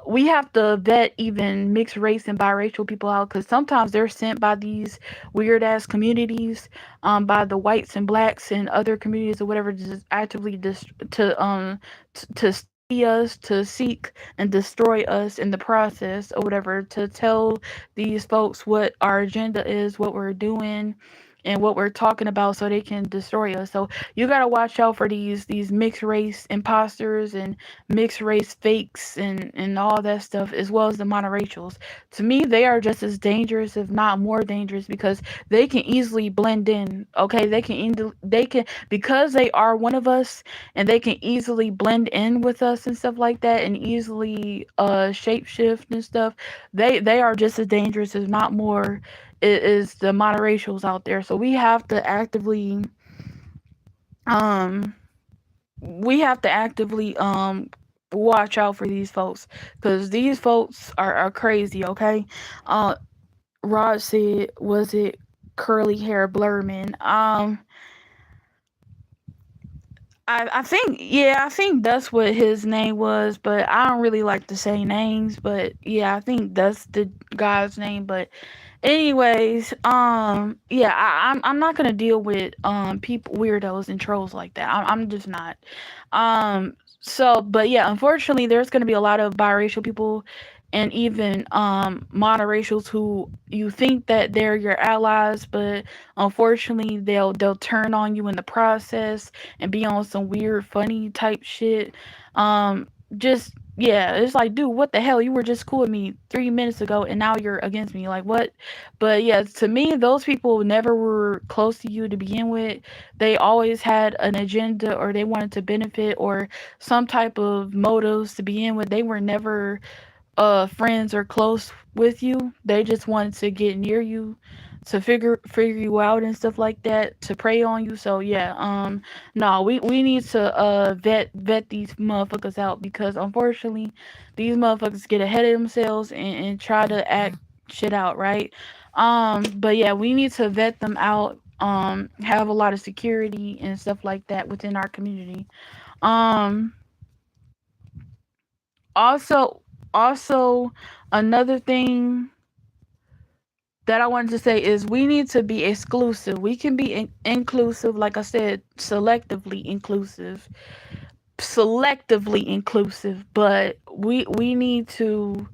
We have to vet even mixed race and biracial people out, because sometimes they're sent by these weird ass communities, by the whites and blacks and other communities or whatever, to just actively to study us, to seek and destroy us in the process or whatever, to tell these folks what our agenda is, what we're doing, and what we're talking about, so they can destroy us. So you gotta watch out for these mixed race imposters and mixed race fakes and all that stuff, as well as the monoracials. To me, they are just as dangerous, if not more dangerous, because they can easily blend in. Okay, they can, because they are one of us, and they can easily blend in with us and stuff like that, and easily shapeshift and stuff. They are just as dangerous, if not more, is the monoracials out there. So um we have to actively watch out for these folks, because these folks are crazy. Okay. uh Rod said, was it curly hair blurman? I think, yeah, I think that's what his name was, but I don't really like to say names. But yeah, I think that's the guy's name. But anyways, yeah, I'm not gonna deal with people, weirdos and trolls like that. I'm just not. So, but yeah, unfortunately, there's gonna be a lot of biracial people, and even monoracials, who you think that they're your allies, but unfortunately, they'll turn on you in the process and be on some weird, funny type shit. Just yeah, it's like, dude, what the hell? You were just cool with me 3 minutes ago, and now you're against me. Like, what? But yeah, to me, those people never were close to you to begin with. They always had an agenda, or they wanted to benefit, or some type of motives to begin with. They were never friends or close with you. They just wanted to get near you, to figure you out and stuff like that, to prey on you. So yeah, no, we need to vet these motherfuckers out, because unfortunately these motherfuckers get ahead of themselves and try to act shit out, right? But yeah, we need to vet them out, have a lot of security and stuff like that within our community. Um also also another thing that I wanted to say is we need to be exclusive. We can be inclusive, like I said, selectively inclusive, but we need to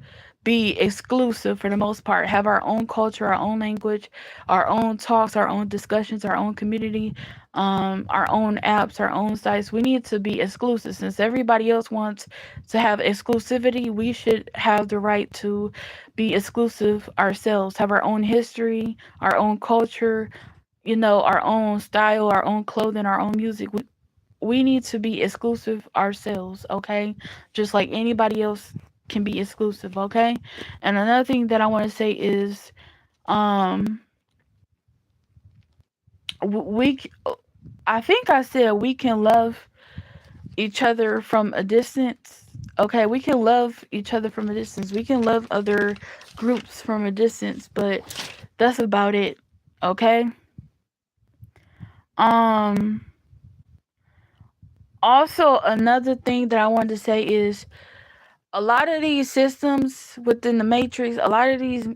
be exclusive for the most part. Have our own culture, our own language, our own talks, our own discussions, our own community, our own apps, our own sites. We need to be exclusive. Since everybody else wants to have exclusivity, we should have the right to be exclusive ourselves. Have our own history, our own culture, our own style, our own clothing, our own music. We need to be exclusive ourselves, okay? Just like anybody else can be exclusive, okay? And another thing that I want to say is, um, we, I think I said we can love each other from a distance. Okay, we can love each other from a distance. We can love other groups from a distance, but that's about it. Okay. Um. Also, another thing that I wanted to say is, a lot of these systems within the Matrix, a lot of these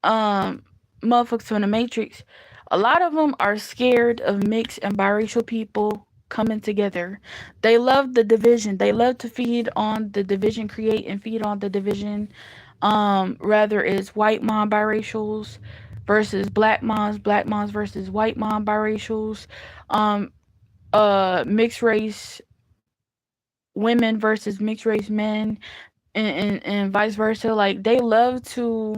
um motherfuckers from the Matrix, a lot of them are scared of mixed and biracial people coming together. They love the division. They love to feed on the division, create and feed on the division. Rather it's white mom biracials versus black moms versus white mom biracials, um, mixed race women versus mixed race men, and vice versa. Like, they love to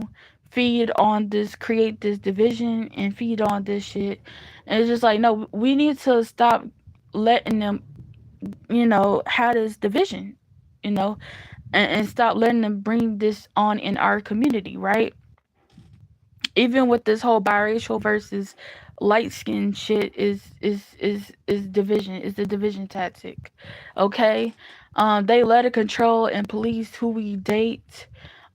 feed on this, create this division and feed on this shit. And it's just like, no, we need to stop letting them, have this division, you know, and stop letting them bring this on in our community, right? Even with this whole biracial versus light skin shit, is division, is the division tactic. Okay. They let it control and police who we date,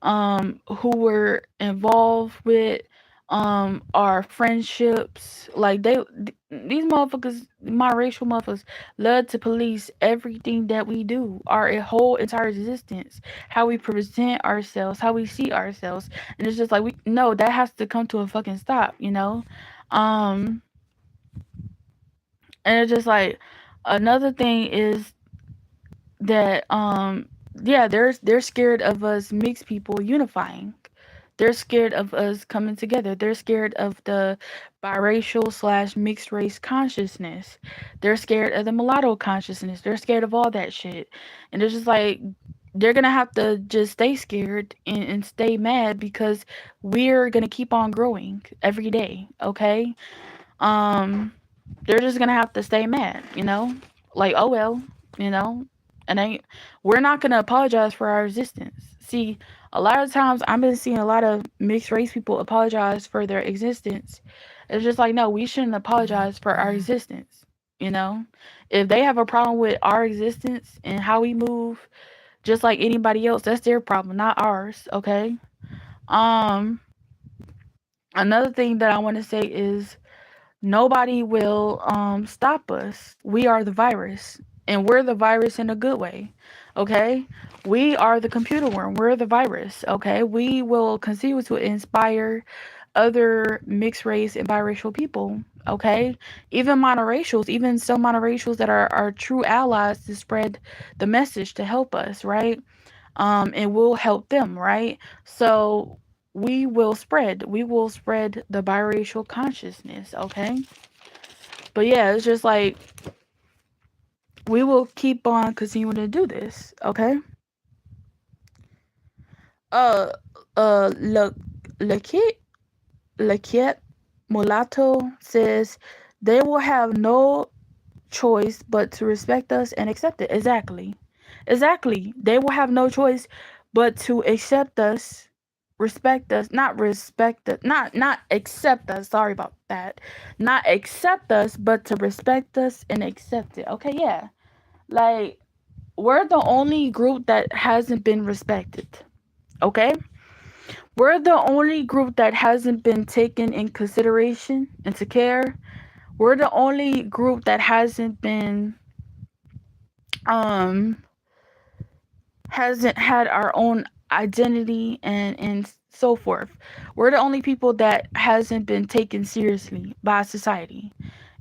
who we're involved with, our friendships. Like, these motherfuckers, my racial motherfuckers, love to police everything that we do, our whole entire existence, how we present ourselves, how we see ourselves. And it's just like, we no, that has to come to a fucking stop. Um and it's just like, another thing is that, yeah, they're scared of us mixed people unifying. They're scared of us coming together. They're scared of the biracial slash mixed race consciousness. They're scared of the mulatto consciousness. They're scared of all that shit. And it's just like, they're gonna have to just stay scared and stay mad, because we're gonna keep on growing every day, okay? Um, they're just gonna have to stay mad. Like, oh well, you know, and we're not gonna apologize for our existence. See, a lot of times I've been seeing a lot of mixed race people apologize for their existence. It's just like, no, we shouldn't apologize for our existence. You know, if they have a problem with our existence and how we move, just like anybody else, that's their problem, not ours. Okay. Um, Another thing that I want to say is, nobody will stop us. We are the virus, and we're the virus in a good way. Okay, we are the computer worm. We're the virus. Okay, we will continue to inspire other mixed race and biracial people. Okay, even monoracials, even some monoracials that are true allies to spread the message to help us, right? And we'll help them, right? So we will spread the biracial consciousness, okay? But yeah, it's just like, we will keep on continuing to do this, okay? Uh, look, Lakit, Lakiet Mulatto says they will have no choice but to respect us and accept it. Exactly. Exactly. They will have no choice but to accept us, not accept us. Sorry about that. Not accept us, but to respect us and accept it. Okay, yeah. Like we're the only group that hasn't been respected. Okay? We're the only group that hasn't been taken in consideration, into care. We're the only group that um hasn't had our own identity and so forth. We're the only people that hasn't been taken seriously by society.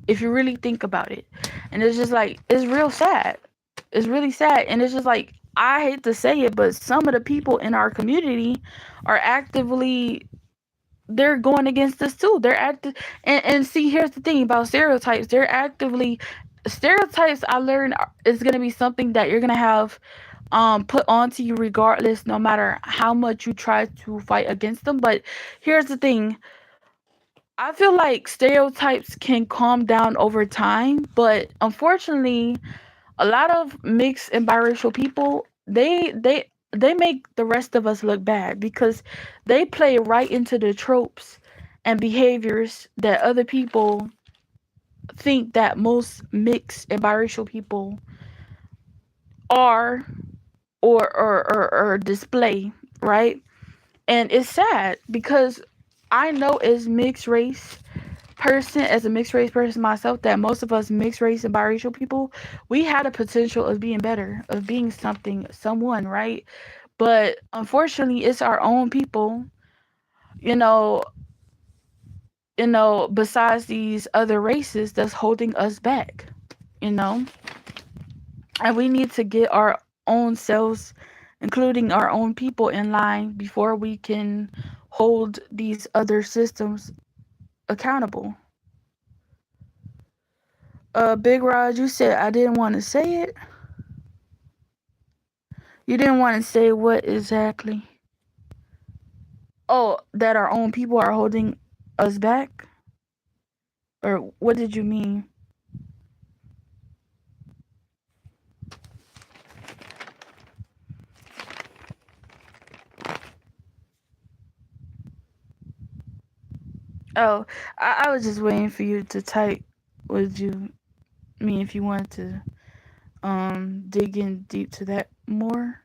If you really think about it. And it's just like it's real sad. It's really sad. And it's just like I hate to say it, but some of the people in our community are actively they're going against us too. They're active and see here's the thing about stereotypes. They're actively stereotypes I learned is gonna be something that you're gonna have put onto you regardless no matter how much you try to fight against them. But here's the thing, I feel like stereotypes can calm down over time, but unfortunately a lot of mixed and biracial people they make the rest of us look bad because they play right into the tropes and behaviors that other people think that most mixed and biracial people are or display, right? And it's sad because I know as a mixed race person myself, that most of us mixed race and biracial people, we had a potential of being better, of being someone, right? But unfortunately, it's our own people, you know, besides these other races that's holding us back, you know? And we need to get our own selves, including our own people, in line before we can hold these other systems accountable. Big Rod, you said I didn't want to say it. You didn't want to say what exactly? Oh, that our own people are holding us back? Or what did you mean? Oh, I was just waiting for you to type what you mean if you wanted to dig in deep to that more.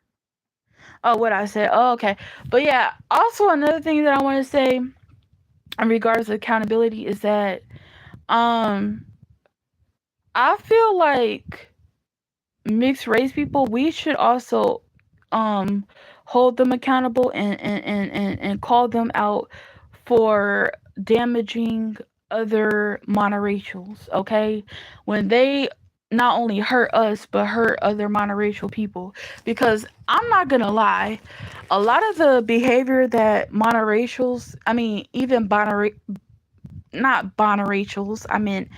Oh, what I said. Oh, okay. But yeah, also another thing that I want to say in regards to accountability is that um I feel like mixed race people, we should also um hold them accountable and call them out for damaging other monoracials, okay? When they not only hurt us but hurt other monoracial people. Because I'm not gonna lie, a lot of the behavior that monoracials, I mean even not monoracials, I mean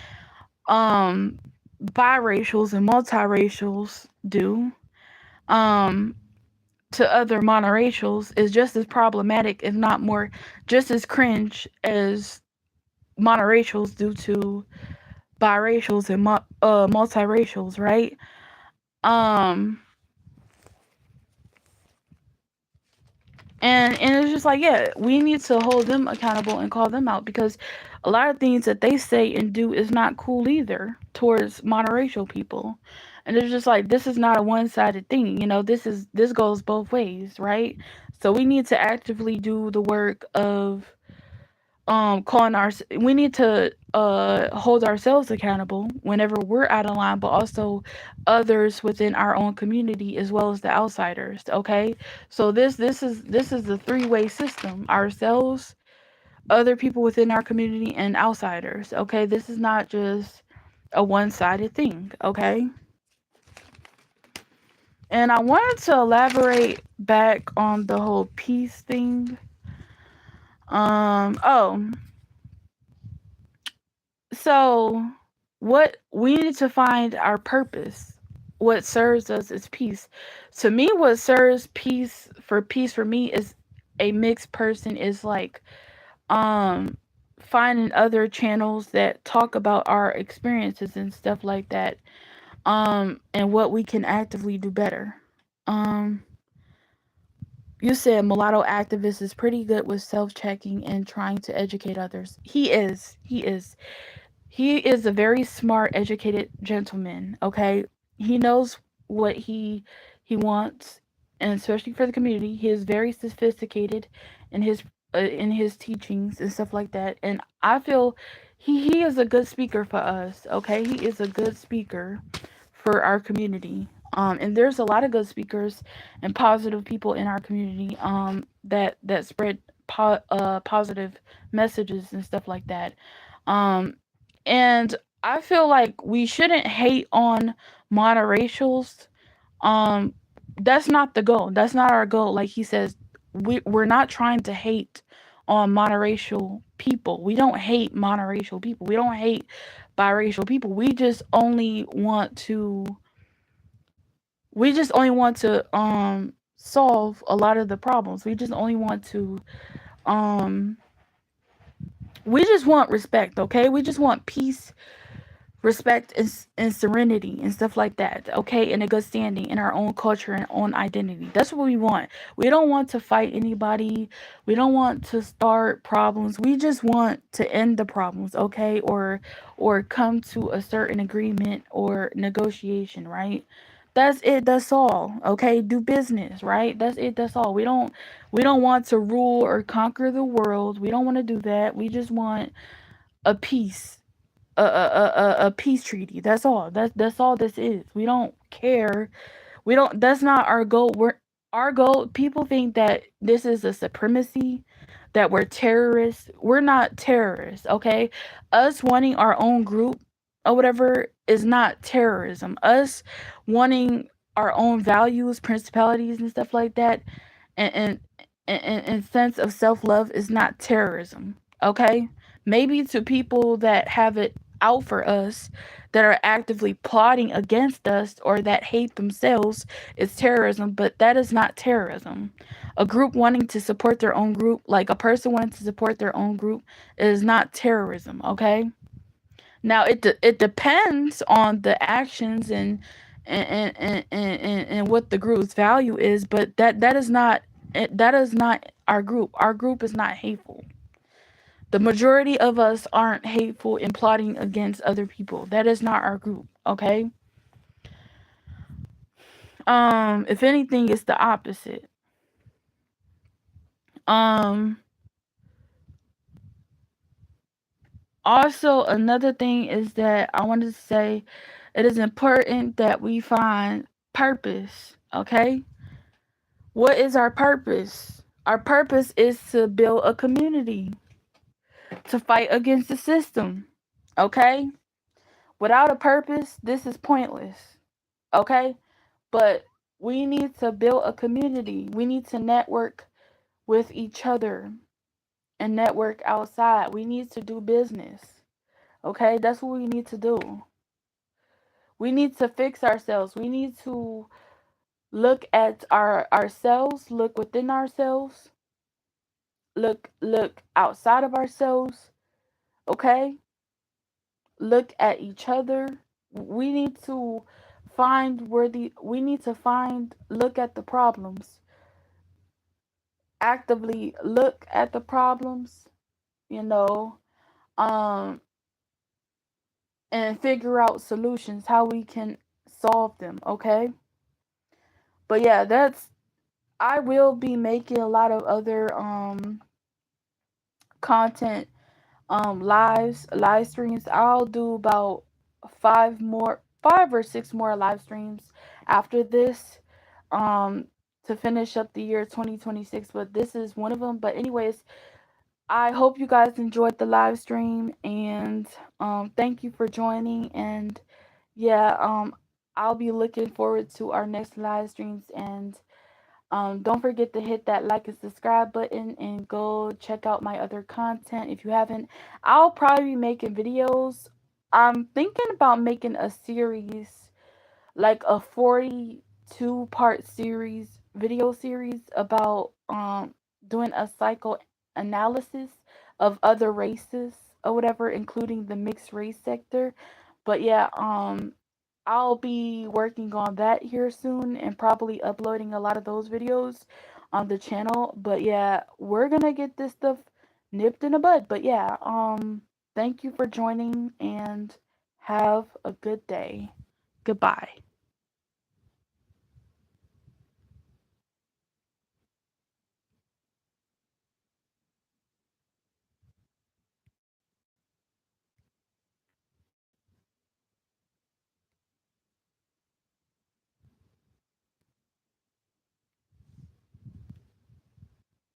um biracials and multiracials do um to other monoracials is just as problematic, if not more, just as cringe as monoracials do to biracials and multiracials, right? Um, and it's just like, yeah, we need to hold them accountable and call them out because a lot of things that they say and do is not cool either towards monoracial people. And it's just like this is not a one-sided thing, this goes both ways, right? So we need to actively do the work of calling our we need to hold ourselves accountable whenever we're out of line, but also others within our own community as well as the outsiders, okay? So this is the three-way system: ourselves, other people within our community, and outsiders, okay? This is not just a one-sided thing, okay? And I wanted to elaborate back on the whole peace thing. Oh, so what we need to find our purpose. What serves us is peace. To me, what serves peace for me is a mixed person is like finding other channels that talk about our experiences and stuff like that, and what we can actively do better. um you said mulatto activist is pretty good with self-checking and trying to educate others. He is a very smart, educated gentleman. Okay, he knows what he wants, and especially for the community, he is very sophisticated in his teachings and stuff like that. And I feel he is a good speaker for us. Okay, he is a good speaker for our community. And there's a lot of good speakers and positive people in our community. That spread positive messages and stuff like that. Um, and I feel like we shouldn't hate on monoracials. Um, that's not the goal. That's not our goal. Like he says, we're not trying to hate on monoracial people. We don't hate monoracial people. We don't hate biracial people. We just only want to solve a lot of the problems. Um we just want respect, okay? We just want peace, respect, and serenity and stuff like that, okay? And a good standing in our own culture and own identity. That's what we want. We don't want to fight anybody. We don't want to start problems. We just want to end the problems, okay? Or come to a certain agreement or negotiation, right? That's it. That's all. Okay? Do business, right? That's it. That's all. We don't want to rule or conquer the world. We don't want to do that. We just want a peace, a peace treaty. That's all. That's all this is. We don't care. We don't. That's not our goal. Our goal. People think that this is a supremacy, that we're terrorists. We're not terrorists. Okay, us wanting our own group or whatever is not terrorism. Us wanting our own values, principalities, and stuff like that, and and sense of self love is not terrorism. Okay, maybe to people that have it out for us, that are actively plotting against us or that hate themselves, is terrorism, but that is not terrorism. A group wanting to support their own group, like a person wanting to support their own group, is not terrorism. Okay, now it depends on the actions and what the group's value is, but that is not our group. Our group is not hateful. The majority of us aren't hateful and plotting against other people. That is not our group, okay? If anything, it's the opposite. Um Also, another thing is that I wanted to say it is important that we find purpose, okay? What is our purpose? Our purpose is to build a community, to fight against the system, okay? Without a purpose, this is pointless, okay? But we need to build a community. We need to network with each other and network outside. We need to do business, okay? That's what we need to do. We need to fix ourselves. We need to look at ourselves, look within ourselves, look outside of ourselves, okay? Look at each other. We need to we need to find, look at the problems, actively look at the problems, you know, um, and figure out solutions, how we can solve them, okay? But yeah, I will be making a lot of other content, live streams. I'll do about 5 or 6 more live streams after this, um to finish up the year 2026, but this is one of them. But anyways, I hope you guys enjoyed the live stream, and thank you for joining. And yeah, I'll be looking forward to our next live streams. And don't forget to hit that like and subscribe button and go check out my other content if you haven't. I'll probably be making videos. I'm thinking about making a series, like a 42 part series, video series about doing a psychoanalysis of other races or whatever, including the mixed race sector. But yeah, I'll be working on that here soon and probably uploading a lot of those videos on the channel. But yeah, we're gonna get this stuff nipped in the bud. But yeah, thank you for joining and have a good day. Goodbye.